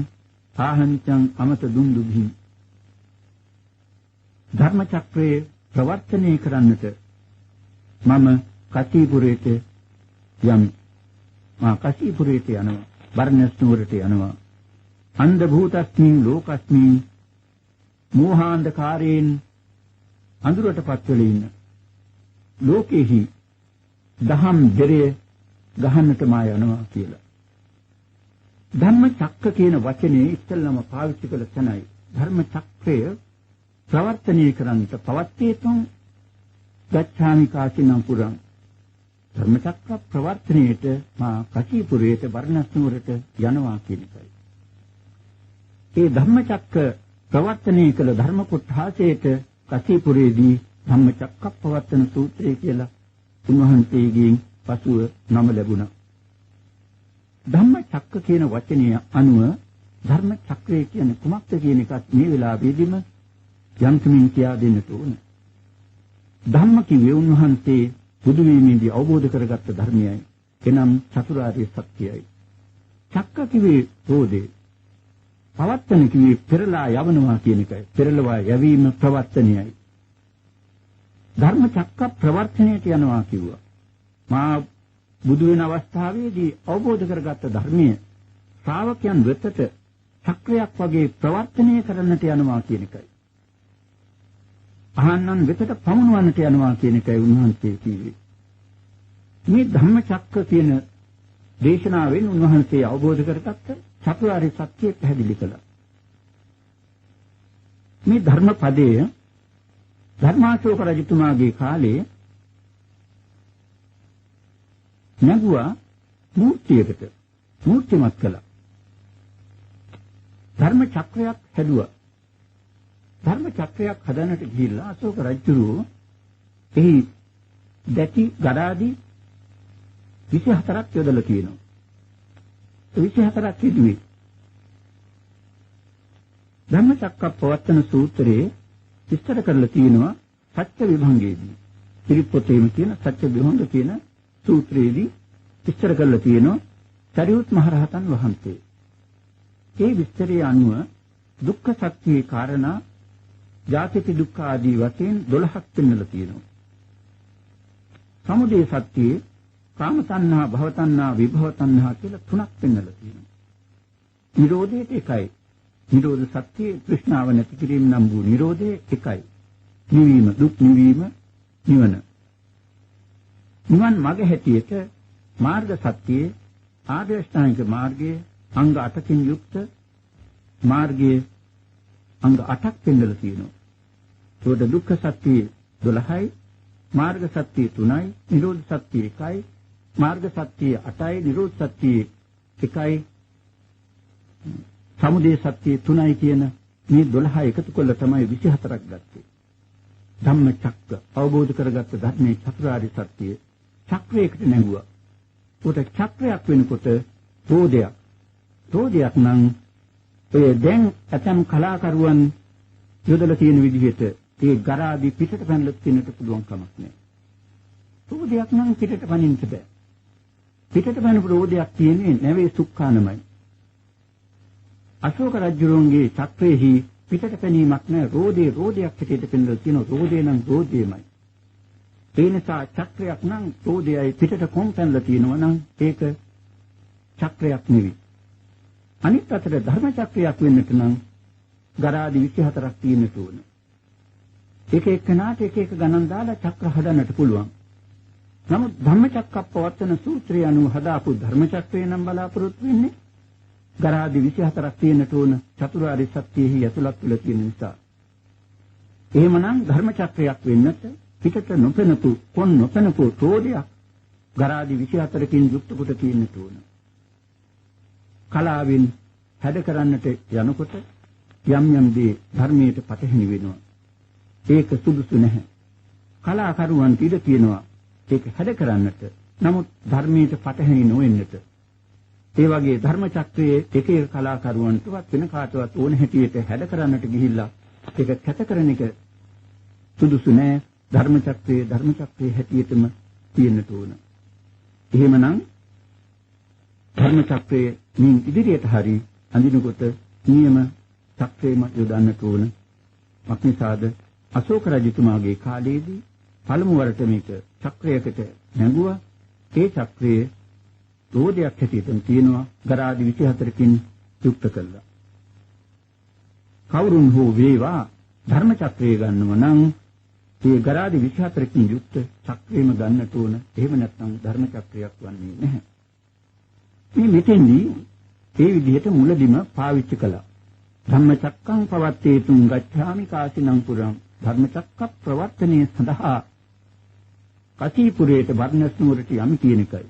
ආහංචං අමත දුන්දුභි. ධර්මචක්‍රයේ ප්‍රවර්තනය කරන්නට මම කසීපුරයට යමි. මා කසීපුරයට යනවා. බර්ණස් නුවරට යනවා. අන්ධ භූතස්මින් ලෝකස්මින් මෝහාන්ධකාරයෙන් අඳුරටපත් වෙලා ඉන්න ලෝකෙහි දහම් දෙරේ ගහන්නට මා යනවා කියලා. ධම්ම චක්ක කියන වචනේ ඉස්සෙල්ලාම පාවිච්චි කළ තැනයි ධර්ම චක්‍රය ප්‍රවර්තනය කරන්නට පවත්තේතුන් ගච්ඡාමි කාසිනම් පුරං ධම්මචක්ක ප්‍රවර්තනයේට මා කචීපුරයට බර්ණස් නුවරට යනවා කියන එකයි. ඒ ධම්මචක්ක ප්‍රවර්තනයේ කළ ධර්ම කොටහසේට කචීපුරයේදී ධම්මචක්ක ප්‍රවර්තන සූත්‍රය කියලා උන්වහන්සේගෙන් පසුව නම ලැබුණා. ධම්මචක්ක කියන වචනය අනුව ධර්ම චක්‍රය කියන්නේ කුමක්ද කියන එකත් මේ වෙලාවේදීම යම්කමින් කියා දෙන්නට ඕන. ධම්ම කිව්වේ උන්වහන්සේ බුදු වීමේදී අවබෝධ කරගත්ත ධර්මයයි. එනම් චතුරාර්ය සත්‍යයයි. චක්ක කිව්වේ රෝදේ. පවත්තන කිව්වේ පෙරලා යවනවා කියන එකයි. පෙරලවා යැවීම ප්‍රවර්තනයයි. ධර්ම චක්ක ප්‍රවර්තනයට යනවා කිව්වා. මා බුදු වෙන අවස්ථාවේදී අවබෝධ කරගත්ත ධර්මයේ ශ්‍රාවකයන් වෙතට චක්‍රයක් වගේ ප්‍රවර්තනය කරන්නට යනවා කියන එකයි. අහන්නන් වෙතට පමුණවන්නට යනවා කියන එකයි උන්වහන්සේ කිව්වේ. මේ ධම්මචක්ක කියන දේශනාවෙන් උන්වහන්සේ අවබෝධ කරගත්ත චතුරාර්ය සත්‍ය පැහැදිලි කළා. මේ ධර්මපදය ධර්මාශෝක රජතුමාගේ කාලේ නැගුවා මූර්තියකට මූර්තිමත් කළා. ධර්ම චක්‍රයක් හැදුවා. ධර්ම චක්‍රයක් හදන්නට ගිහිල්ලා අශෝක රජුරෝ එහි දැටි ගඩාදි 24ක් යොදලා තියෙනවා. 24ක් හිදුවේ. ධම්ම චක්ක පවත්තන සූත්‍රයේ විස්තර කරලා තියෙනවා සත්‍ය විභංගයේදී. පිරිපොතේම තියෙන සත්‍ය විභංග කියන සූත්‍රයේදී විස්තර කරලා තියෙනවා සරියුත් මහරහතන් වහන්සේ. ඒ විස්තරයේ අනුව දුක්ඛ සත්‍යයේ කාරණා ජාතිපි දුක්ඛ ආදී වශයෙන් 12ක් පෙන්වලා තියෙනවා. සමුදය සත්‍යයේ කාම තණ්හා, භව තණ්හා, විභව තණ්හා කියලා 3ක් පෙන්වලා තියෙනවා. නිරෝධයට එකයි. නිරෝධ සත්‍යයේ තෘෂ්ණාව නැති කිරීම නම් වූ නිරෝධය එකයි. නිවීම, දුක් නිවීම, නිවන. නිවන් මඟ හැටියට මාර්ග සත්‍යයේ ආර්ය අෂ්ටාංගික මාර්ගයේ අංග 8කින් යුක්ත මාර්ගයේ අංග 8ක් පෙන්වලා තියෙනවා. ඒකට දුක්ඛ සත්‍යය 12යි, මාර්ග සත්‍යය 3යි, නිරෝධ සත්‍යය 1යි, මාර්ග සත්‍යය 8යි, නිරෝධ සත්‍යය 1යි, සමුදය සත්‍යය 3යි කියන මේ 12 එකතු කළා තමයි 24ක් ගත්තේ. ධම්මචක්ක අවබෝධ කරගත්ත ධර්මයේ චතුරාර්ය සත්‍යය චක්‍රයකට නැගුවා. උට චක්‍රයක් වෙනකොට රෝදයක්. රෝදයක් නම් ඒ දැන් ඇතම් කලාකරුවන් යොදලා තියෙන විදිහට ඒ ගරාදි පිටට පැනලා තින්නට පුළුවන් කමක් නැහැ. රෝදයක් නම් පිටට පනින්න බෑ. පිටට පැනපු රෝදයක් තියෙන්නේ නැවේ සුක්ඛානමයි. අශෝක රජුගේ චක්‍රයේහි පිටට පැනීමක් නැහැ. රෝදේ රෝදයක් පිටට පැනලා තියෙන රෝදේ නම් රෝදේමයි. ඒ නිසා චක්‍රයක් නම් රෝදයයි පිටට කොම් පැනලා තියෙනවා නම් ඒක චක්‍රයක් නෙවෙයි. අනිත් අතට ධර්ම චක්‍රයක් වෙන්නට නම් ගරාදි 24ක් තියෙන්න ඕන. එක එකනාට එක එක ගණන් දාලා චක්‍ර හදන්නට පුළුවන්. නමුත් ධම්මචක්කප්පවත්තන සූත්‍රය අනුව හදාපු ධර්ම චක්‍රය නම් බලාපොරොත්තු වෙන්නේ ගරාදි 24ක් තියෙන්න ඕන චතුරාර්ය සත්‍යෙහි ඇතුළත් වෙලා තියෙන නිසා. එහෙමනම් ධර්ම චක්‍රයක් වෙන්නට පිටට නොපෙනපු කොන් නොපෙනපු රෝදයක් ගරාදි 24කින් යුක්ත කොට තියෙන්න ඕන. කලාවෙන් හැඩ කරන්නට යනකොට යම් යම් දේ ධර්මයට පටහැනි වෙනවා. ඒක සුදුසු නැහැ. කලාකරුවන් ඉඩ තියෙනවා ඒක හැඩ කරන්නට. නමුත් ධර්මයට පටහැනි නොවෙන්නට. ඒ වගේ ධර්ම චක්‍රයේ එක එක කලාකරුවන්ටවත් වෙන කාටවත් ඕන හැටියට හැඩ කරන්නට ගිහිල්ලා ඒක කැත කරන එක සුදුසු නැහැ. ධර්ම චක්‍රයේ හැටියටම තියෙන්න ඕන. එහෙමනම් ධර්ම චක්‍රයේ මින් ඉදිරියට හරි අඳිනකොට නියම චක්‍රේම යොදන්නට ඕන. මක්නිසාද අශෝක රජතුමාගේ කාලයේදී පළමු වරට මේක චක්‍රයකට නැඟුවා. ඒ චක්‍රයේ රෝදයක් හැටියට තියෙනවා ගරාදි 24කින් යුක්ත කළා. කවුරුන් හෝ වේවා ධර්ම චක්‍රය ගන්නව නම් ඒ ගරාදි 24කින් යුක්ත චක්‍රේම ගන්නට ඕන. එහෙම නැත්නම් ධර්ම චක්‍රයක් වන්නේ නැහැ. මේ මෙතෙන්දී ඒ විදිහට මුලදිම පාවිච්චි කළා. ධම්මචක්කං පවත්තේතුං ගච්ඡාමි කාසිනං පුරං. ධර්මචක්ක ප්‍රවර්තනයේ සඳහා කසීපුරයට බර්ණස් නුවරට යමි කියන එකයි.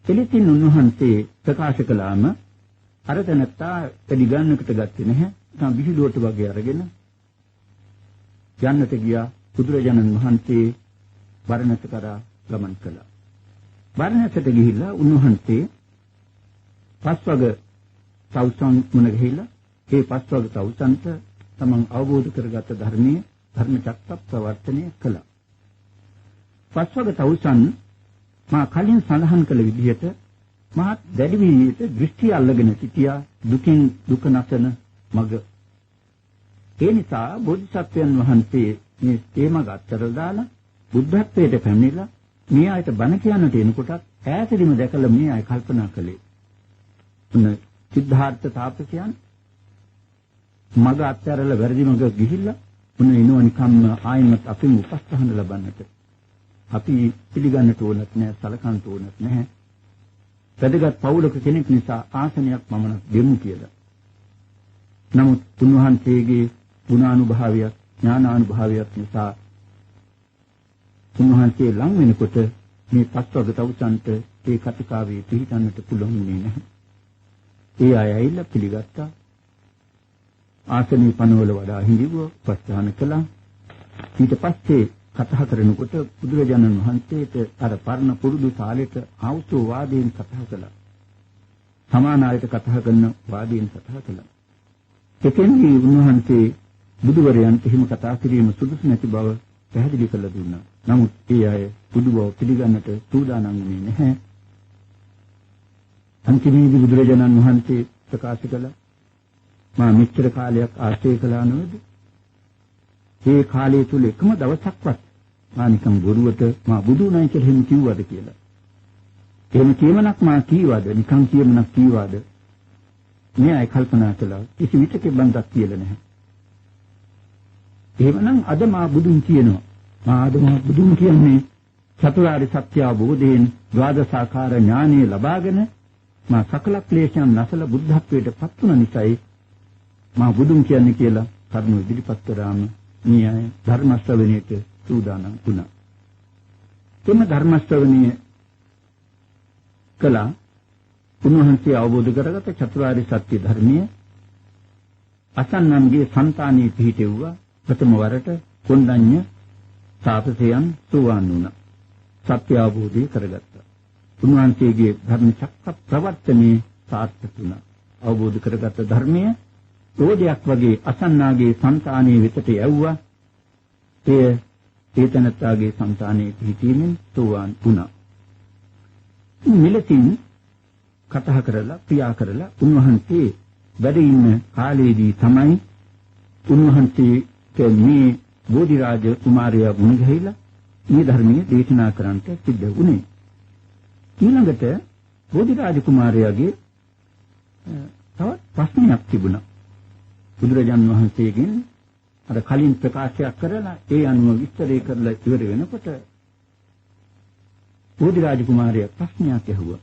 එලෙසින් උන්වහන්සේ ප්‍රකාශ කළාම අර තැනත්තා එඩි ගන්නකට ගත්තේ නැහැ. තම විහිළුවට වගේ අරගෙන යන්නට ගියා. බුදුරජාණන් වහන්සේ බර්ණස් කරා ගමන් කළා. බර්ණස්ට ගිහිල්ලා උන්වහන්සේ පස්වග තවුසන් මුණ ගිහිල්ලා ඒ පස්වග තවුසන්ට තමන් අවබෝධ කරගත් ධර්මයේ ධර්ම චක්කප්‍රවර්තනය කළා. පස්වග තවුසන් මා කලින් සඳහන් කළ විදිහට මහත් දැඩි විදිහට දෘෂ්ටි අල්ලගෙන සිටියා දුකින් දුක නැසන මඟ. ඒ නිසා බෝධිසත්වයන් වහන්සේ මේ තේමග අත්තර දාලා බුද්ධත්වයට පැමිණිලා මේ ආයත බණ කියන්නට එනකොටත් ඈතදීම දැකලා මේ ආය කල්පනා කළේ. උන සිද්ධාර්ථ තාපසයන් මඟ අත්හැරලා වැරදි මඟ ගිහිල්ලා උන එනවා නිකම්ම ආයෙත් අපිම උපස්ථාන ලබන්නට. අපි පිළිගන්නට ඕනත් නැහැ, සලකන්නට ඕනත් නැහැ. වැදගත් පෞලක කෙනෙක් නිසා ආසනයක් මමනක් දෙමු කියලා. නමුත් උන්වහන්සේගේ ගුණානුභාවයක්, ඥානානුභාවයක් නිසා උන්වහන්සේ ලං වෙනකොට මේ පස්වග තවුසන්ට ඒ කතිකාවේ පිළිගන්නට පුළුවන්න්නේ නැහැ. ඒ අය ඇවිල්ලා පිළිගත්තා. ආසනයේ පනවල වඩා හිඳිවුව ප්‍රස්ථාන කළා. ඊට පස්සේ කතා කරනකොට බුදුරජාණන් වහන්සේට අර පරණ පුරුදු කාලෙට ආවුසෝ වාදයෙන් කතා කළා. සමාන ආයත කතා කරන වාදයෙන් කතා කළා. එතෙන්දී උන්වහන්සේ බුදුවරයන්ට හිම කතා කිරීම සුදුසු නැති බව පැහැදිලි කළ දුන්නා. නමුත් ඒ අය බුදු බව පිළිගන්නට සූදානම් වුණේ නැහැ. අන්තිමේදී බුදුරජාණන් වහන්සේ ප්‍රකාශ කළා මා මෙච්චර කාලයක් ආශ්‍රය කළා නේද? ඒ කාලය තුල එකම දවසක්වත් මා නිකම් බොරුවට මා බුදු නැහැ කියලා හිම කිව්වද කියලා. එහෙම කියමනක් මා කීවද? නිකම් කියමනක් කීවද? මේ අය කල්පනා කළා කිසි විටක බන්දක් කියලා නැහැ. එහෙමනම් අද මා බුදුන් කියනවා. මා අද මා බුදුන් කියන්නේ චතුරාර්ය සත්‍ය අවබෝධයෙන් ද්වාදසාකාර ඥානෙ ලබාගෙන මා සකල ක්ලේශයන් නැසල බුද්ධත්වයට පත් වුණ නිසායි මා බුදුන් කියන්නේ කියලා කරුණ ඉදිරිපත් කරාම මේ අය ධර්ම ශ්‍රවණයට සූදානම් වුණා. එම ධර්ම ශ්‍රවණය කළා. උන්වහන්සේ අවබෝධ කරගත චතුරාර්ය සත්‍ය ධර්මයේ අසන්නන්ගේ సంతානයේ පිහිටෙව්වා. ප්‍රථම වරට කොණ්ඩඤ්ඤ තාපසයන් සෝවාන් වුණා. සත්‍ය අවබෝධය කරගත්තා. උන්වහන්සේගේ ධර්ම චක්ක ප්‍රවර්තනයේ සාර්ථක වුණා. අවබෝධ කරගත් ධර්මයේ රෝදයක් වගේ අසන්නාගේ సంతානයේ වෙතට යවුවා. එය ඒතනත්තාගේ సంతානයේ පිහිටීමෙන් සෝවාන් වුණා. මෙලෙසින් කතා කරලා ක්‍රියා කරලා උන්වහන්සේ වැඩ ඉන්න කාලයේදී තමයි උන්වහන්සේ මේ බෝධිරාජ කුමාරයා වුණ ගිහිලා මේ ධර්මයේ දේශනා කරන්නට සිද්ධ වුණේ. ඊළඟට බෝධිරාජ කුමාරයාගේ තවත් ප්‍රශ්නයක් තිබුණා. බුදුරජාණන් වහන්සේගෙන් අර කලින් ප්‍රකාශයක් කරලා ඒ අනුව විස්තරය කරලා ඉවර වෙනකොට බෝධිරාජ කුමාරයා ප්‍රශ්නයක් ඇහුවා.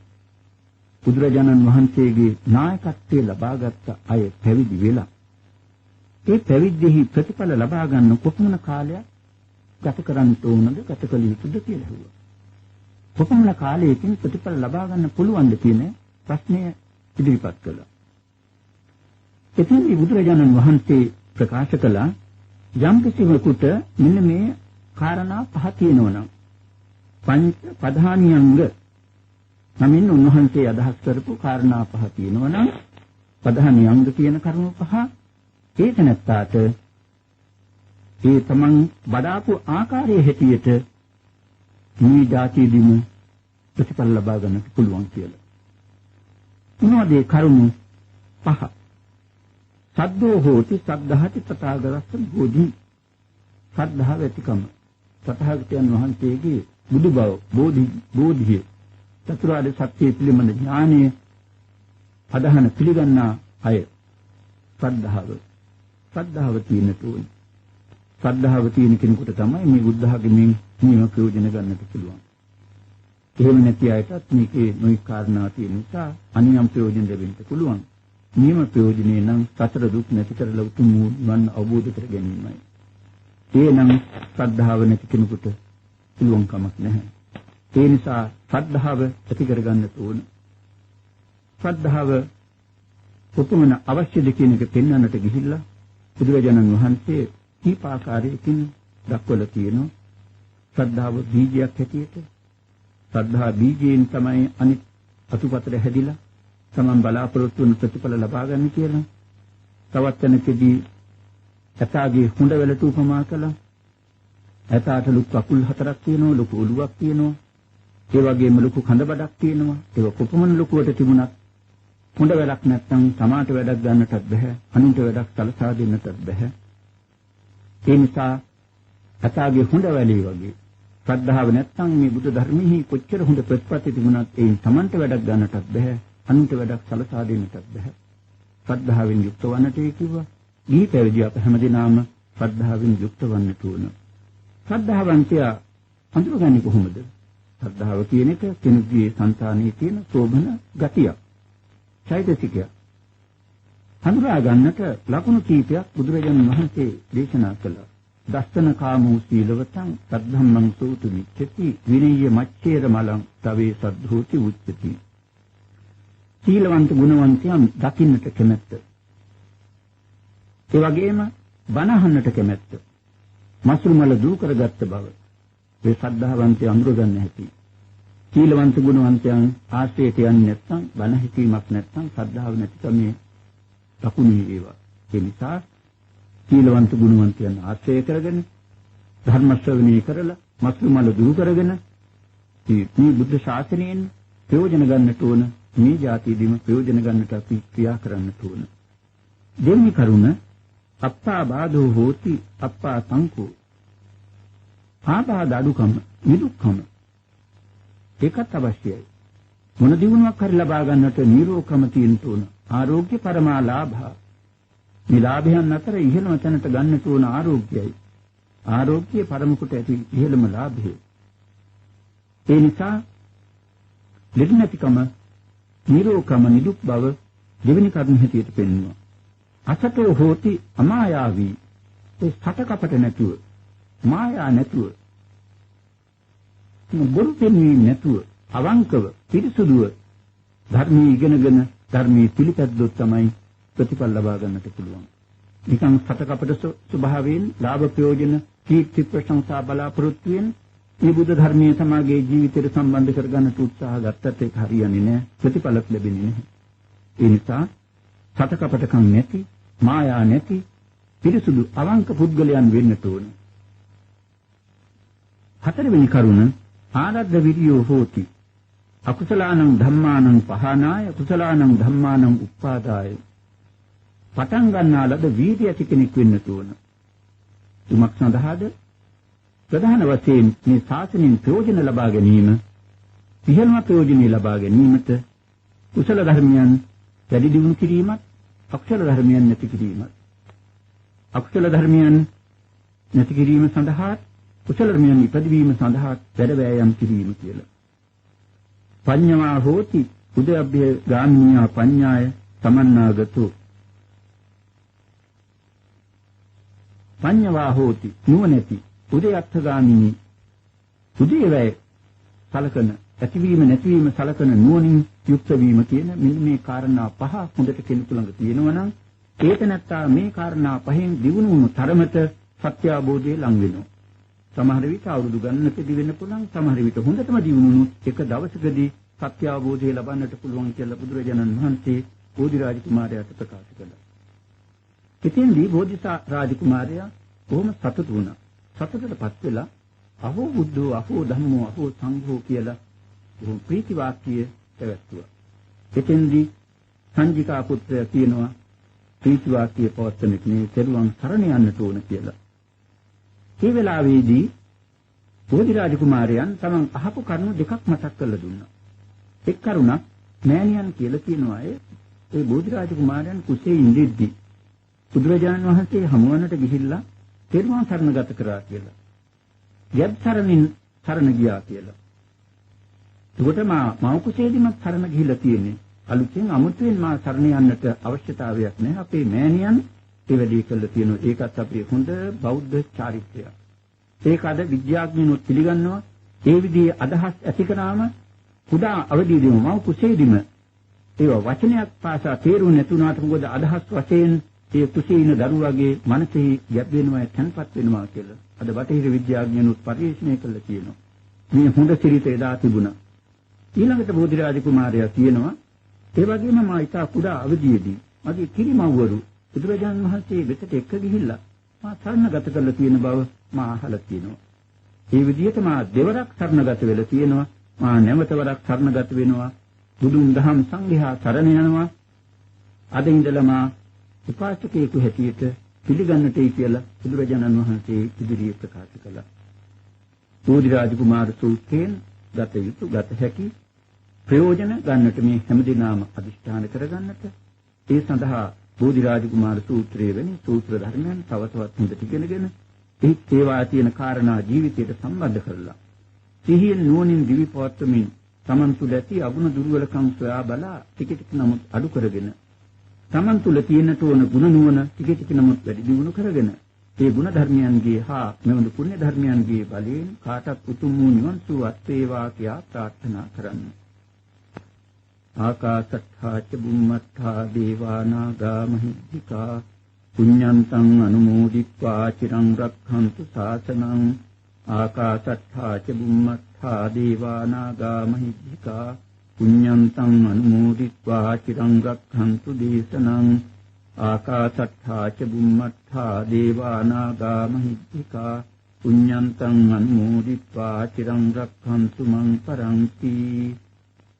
බුදුරජාණන් වහන්සේගේ නායකත්වයේ ලබාගත් අය පැවිදි වෙලා ඒ පැවිද්දෙහි ප්‍රතිඵල ලබා ගන්න කොපමණ කාලයක් ගත කරන්න ඕනද ගත කළ යුතුද කියලා ඇහුවා. කොපමණ කාලයකින් ප්‍රතිඵල ලබා ගන්න පුළුවන්ද කියන ප්‍රශ්නය ඉදිරිපත් කළා. එතෙන්දී බුදුරජාණන් වහන්සේ ප්‍රකාශ කළා යම් කිසිවෙකුට මෙන්න මේ කාරණා පහ තියෙනවනම් පංච ප්‍රධානියංග නමින් උන්වහන්සේ අදහස් කරපු කාරණා පහ තියෙනවනම් ප්‍රධානියංග කියන කරුණු පහ ඒක නැත්තාට ඒ තමන් වඩාපු ආකාරයේ හැටියට මේ ධාතියදීම ප්‍රතිඵල ලබා ගන්නට පුළුවන් කියලා. මොනවද ඒ කරුණු පහ? සද්දෝ හෝති සද්ධාති තථාගතස්ස බෝධි. සද්ධාව ඇතිකම තථාගතයන් වහන්සේගේ බුදු බව බෝධිය චතුරාර්ය සත්‍ය පිළිබඳ ඥානය අදහන පිළිගන්නා අය ශ්‍රද්ධාව තියෙන තෝරන ශ්‍රද්ධාව තියෙන කෙනෙකුට තමයි මේ බුද්ධ ධර්මයෙන් නියම ප්‍රයෝජන ගන්නට පුළුවන්. එහෙම නැති අයටත් මේකේ නොයි කාරණා තියෙන නිසා අනියම් ප්‍රයෝජන ලැබෙන්න පුළුවන්. නියම ප්‍රයෝජනේ නම් සතර දුක් නැති කරලා උතුම් නිවන් අවබෝධ කර ගැනීමයි. ඒ නම් ශ්‍රද්ධාව නැති කෙනෙකුට පුළුවන් කමක් නැහැ. ඒ නිසා ශ්‍රද්ධාව ඇති කරගන්න ඕන. ශ්‍රද්ධාව කොපමණ අවශ්‍යද කියන එක පෙන්වන්නට ගිහිල්ලා බුදුරජාණන් වහන්සේ දීපාකාරයකින් දක්වලා තියෙනවා. ශ්‍රද්ධාව බීජයක් හැටියට ශ්‍රද්ධා බීජයෙන් තමයි අනිත් අතුපතර හැදිලා තමන් බලාපොරොත්තු වන ප්‍රතිඵල ලබා ගන්න කියලා. තවත් තැනකදී ඇතාගේ හොඬ වලට උපමා කළා. ඇතාට ලොකු කකුල් හතරක් තියෙනවා, ලොකු ඔළුවක් තියෙනවා. ඒ වගේම ලොකු කඳ බඩක් තියෙනවා. ඒක කොපමණ ලොකුවට තිබුණත් හොඬ වලක් නැත්නම් තමාට වැඩක් ගන්නටත් බෑ, අනුන්ට වැඩක් සලසා දෙන්නටත් බෑ. ඒ නිසා ඇතාගේ හොඬ වැලේ වගේ ශ්‍රද්ධාව නැත්නම් මේ බුදු ධර්මෙහි කොච්චර හොඳ ප්‍රතිපත්ති තිබුණත් ඒ තමන්ට වැඩක් ගන්නටත් බෑ, අනුන්ට වැඩක් සලසා දෙන්නටත් බෑ. ශ්‍රද්ධාවෙන් යුක්ත වන්නට කිව්වා. දී පැවිදි අප හැමදෙනාම ශ්‍රද්ධාවෙන් යුක්ත වන්නට ඕන. ශ්‍රද්ධාවන්තයා හඳුනගන්නේ කොහොමද? ශ්‍රද්ධාව කියන එක කෙනෙකුගේ సంతානයේ තියෙන සෝභන ගතිය. චෛතසිකය. හඳුනා ගන්නට ලකුණු කීපයක් බුදුරජාණන් වහන්සේ දේශනා කළා. දස්සන කාමෝ සීලවතං සද්ධම්මං සෝතු මිච්ඡති විනය්‍ය මච්ඡේර මලං තවේ සද්ධෝති උච්චති. සීලවන්ත ගුණවන්තයන් දකින්නට කැමැත්ත. ඒ වගේම බණ අහන්නට කැමැත්ත. මසුරු මල දූ කරගත්ත බව. ඒ ශ්‍රද්ධාවන්තය අඳුරගන්න හැටි. සීලවන්ත ගුණවන්තයන් ආශ්‍රයයට යන්නේ නැත්නම් බණ හිතීමක් නැත්නම් ශ්‍රද්ධාව නැතිකමේ ලකුණු ඒවා. ඒ නිසා සීලවන්ත ගුණවන්තයන් ආශ්‍රය කරගෙන ධර්ම ශ්‍රවණය කරලා මසුරු මල දූ කරගෙන මේ බුද්ධ ශාසනයෙන් ප්‍රයෝජන ගන්නට ඕන. මේ જાතියදීම ප්‍රයෝජන ගන්නට අපි ක්‍රියා කරන්නට ඕන. දෙවෙනි කරුණ අප්පා බාධෝ හෝති අප්පා සංකෝ. ආබාධ අඩුකම නිදුක්කම ඒකත් අවශ්‍යයි. මොන දිනුවක් හරි ලබා ගන්නට නිරෝගකම තියෙන්න ඕන. ආරෝග්‍ය පරමා ලාභා. මේ ලාභයන් අතර ඉහළම තැනට ගන්නට ඕන ආරෝග්‍යයි. ආරෝග්‍ය පරම කොට ඇති ඉහළම ලාභය. ඒ නිසා ලෙඩ නැතිකම නිරෝගකම නිදුක් බව දෙවෙනි කරුණ හැටියට පෙන්වනවා. අසතෝ හෝති අමායාවී. ඒ සටකපට නැතුව මායා නැතුව බොරු පෙන්වීම නැතුව අවංකව පිරිසුදුව ධර්මයේ ඉගෙනගෙන ධර්මයේ පිළිපැද්දොත් තමයි ප්‍රතිඵල ලබා ගන්නට පුළුවන්. නිකන් සටකපට ස්වභාවයෙන් ලාභ ප්‍රයෝජන කීර්ති ප්‍රශංසා බලාපොරොත්තු වෙන මේ බුද්ධ ධර්මයේ සමාගයේ ජීවිතයට සම්බන්ධ කරගන්නට උත්සාහ ගත්තත් ඒක හරියන්නේ නැහැ. ප්‍රතිඵලක් ලැබෙන්නේ නැහැ. ඒ නිසා සටකපටකම් නැති, මායා නැති, පිරිසුදු අවංක පුද්ගලයන් වෙන්නට ඕන. හතරවෙනි කරුණ ආරද්ධ විරියෝ හෝති. අකුසලානං ධම්මානං පහනාය කුසලානං ධම්මානං උප්පාදාය. පටන් ගන්නා ලද වීර්ය ඇති කෙනෙක් වෙන්නට ඕන. තුමක් සඳහාද ප්‍රධාන වශයෙන් මේ ශාසනයෙන් ප්‍රයෝජන ලබා ගැනීම, ඉහළම ප්‍රයෝජනෙ ලබා ගැනීමට කුසල ධර්මයන් වැඩි දියුණු කිරීමත්, අකුසල ධර්මයන් නැති කිරීමත්. අකුසල ධර්මයන් නැති කිරීම සඳහා කුසල ධර්මයන් ඉපදවීම සඳහා වැඩ වෑයම් කිරීම කියලා. පඤ්ඤා හෝති උදයබ්බේ ගාමිනියා පඤ්ඤාය සමන්නාගතෝ. පඤ්ඤා හෝති නුවණැති උදයත්ථගාමිනී. උදේවැය සලකන ඇතිවීම නැතිවීම සලකන නුවණින් යුක්ත වීම කියන මෙන්න මේ කාරණා පහ හොඳට කෙනෙකු ළඟ තියෙනවා නම් ඒක නැත්තා මේ කාරණා පහෙන් දිනු වුණු තරමට සත්‍ය අවබෝධය ලං වෙනවා. සමහර විට අවුරුදු ගණනකදී වෙන්න පුළුවන්, සමහර විට හොඳටම දිනුනොත් එක දවසකදී සත්‍ය අවබෝධය ලබන්නට පුළුවන් කියලා බුදුරජාණන් වහන්සේ බෝධිරාජ කුමාරයාට ප්‍රකාශ කළා. ඉතින්දී බෝධිසා රාජකුමාරයා බොහොම සතුටු වුණා. සතුටටපත් වෙලා අහෝ බුද්ධෝ අහෝ ධම්මෝ අහෝ සංඝෝ කියලා බොහොම ප්‍රීති වාක්‍ය පැවැත්තුවා. එතෙන්දී සංජිකා පුත්‍රයා කියනවා ප්‍රීති වාක්‍ය පවත්වන්නේ මේ තෙරුවන් සරණ යන්නට ඕන කියලා. ඒ වෙලාවේදී බෝධිරාජ කුමාරයන් තමන් අහපු කරුණු දෙකක් මතක් කරලා දුන්නා. එක් කරුණක් මෑණියන් කියලා කියනවා ඒ බෝධිරාජ කුමාරයන් කුසේ ඉඳිද්දී බුදුරජාණන් වහන්සේ හමුවන්නට ගිහිල්ලා තෙරුවන් සරණ ගත කරා කියලා. යත් සරණින් සරණ ගියා කියලා. එතකොට මා කුසේදීම සරණ ගිහිල්ලා තියෙන්නේ. අලුතෙන් අමුතුවෙන් මා සරණ යන්නට අවශ්‍යතාවයක් නැහැ. අපේ මෑණියන් ඒ වැඩේ කළා තියෙනවා. ඒකත් අපේ හොඳ බෞද්ධ චාරිත්‍රයක්. ඒක අද විද්‍යාඥයෝ පිළිගන්නවා. ඒ විදිහේ අදහස් ඇති කරාම කුඩා අවදීදීම මව කුසේදීම ඒවා වචනයක් පාසා තේරුම් නැතුණාට මොකද අදහස් වශයෙන් ඒ කුසේ ඉන දරුවාගේ මනසේ ගැබ් වෙනවා තැන්පත් වෙනවා කියලා. අද බටහිර විද්‍යාඥයෝ පරිශීලනය කළා කියනවා. මේ හොඳ සිරිත එදා තිබුණා. ඊළඟට බෝධිරාජ කුමාරයා කියනවා ඒ වගේම මා ඊට කුඩා අවදීදී මගේ කිරිමව්වරු බුදුරජාණන් වහන්සේ වෙතට එක්ක ගිහිල්ලා මා සරණගත කරලා තියෙන බව මා අහලා තියෙනවා. ඒ විදිහට මා දෙවරක් සරණගත වෙලා තියෙනවා. මා නැවත වරක් සරණගත වෙනවා. බුදුන් දහම් සංඝයා සරණ යනවා. අද ඉඳලා මා උපාසකයෙකු හැටියට පිළිගන්නටයි කියලා බුදුරජාණන් වහන්සේ ඉදිරියේ ප්‍රකාශ කළා. බෝධිරාජ කුමාර සූත්‍රයෙන් ගත යුතු ගත හැකි ප්‍රයෝජන ගන්නට මේ හැමදෙනාම අදිෂ්ඨාන කරගන්නට ඒ සඳහා බෝධිරාජ කුමාර සූත්‍රයේ වෙන සූත්‍ර ධර්මයන් තව තවත් හොඳට ඉගෙනගෙන ඒ සේවා තියෙන කාරණා ජීවිතයට සම්බන්ධ කරලා සිහියෙන් නුවණින් දිවි පවත්වමින් තමන් තුළ ඇති අගුණ දුර්වලකම් සොයා බලා ටික ටික නමුත් අඩු කරගෙන තමන් තුළ තියෙන තෝන ගුණ නුවණ ටික ටික නමුත් වැඩි දියුණු කරගෙන ඒ ගුණ ධර්මයන්ගේ හා මෙවඳු පුණ්‍ය ධර්මයන්ගේ බලයෙන් කාටත් උතුම් වූ නිවන් සුවත් වේවා කියා ප්‍රාර්ථනා කරන්න. ආකාශත්ථා ච බුම්මත්ථා දේවා නාග මහිද්దికා පුඤ්ඤන්තං අනුමෝදිත්වා චිරං රක්ඛන්තු ශාසනං. ආකාශත්ථා ච බුම්මත්ථා දේවා නාග මහිද්దికා පුඤ්ඤන්තං අනුමෝදිත්වා චිරං රක්ඛන්තු දේශනං. ආකාශත්ථා ච බුම්මත්ථා දේවා නාග මහිද්దికා පුඤ්ඤන්තං අනුමෝදිත්වා චිරං රක්ඛන්තු මං පරන්ති.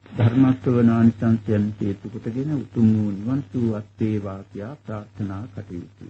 ධර්මස්වනානිසංසයන් හේතු කොටගෙන උතුම් වූ නිවන් සුවත් වේවා කියා ප්‍රාර්ථනා කටයුතු.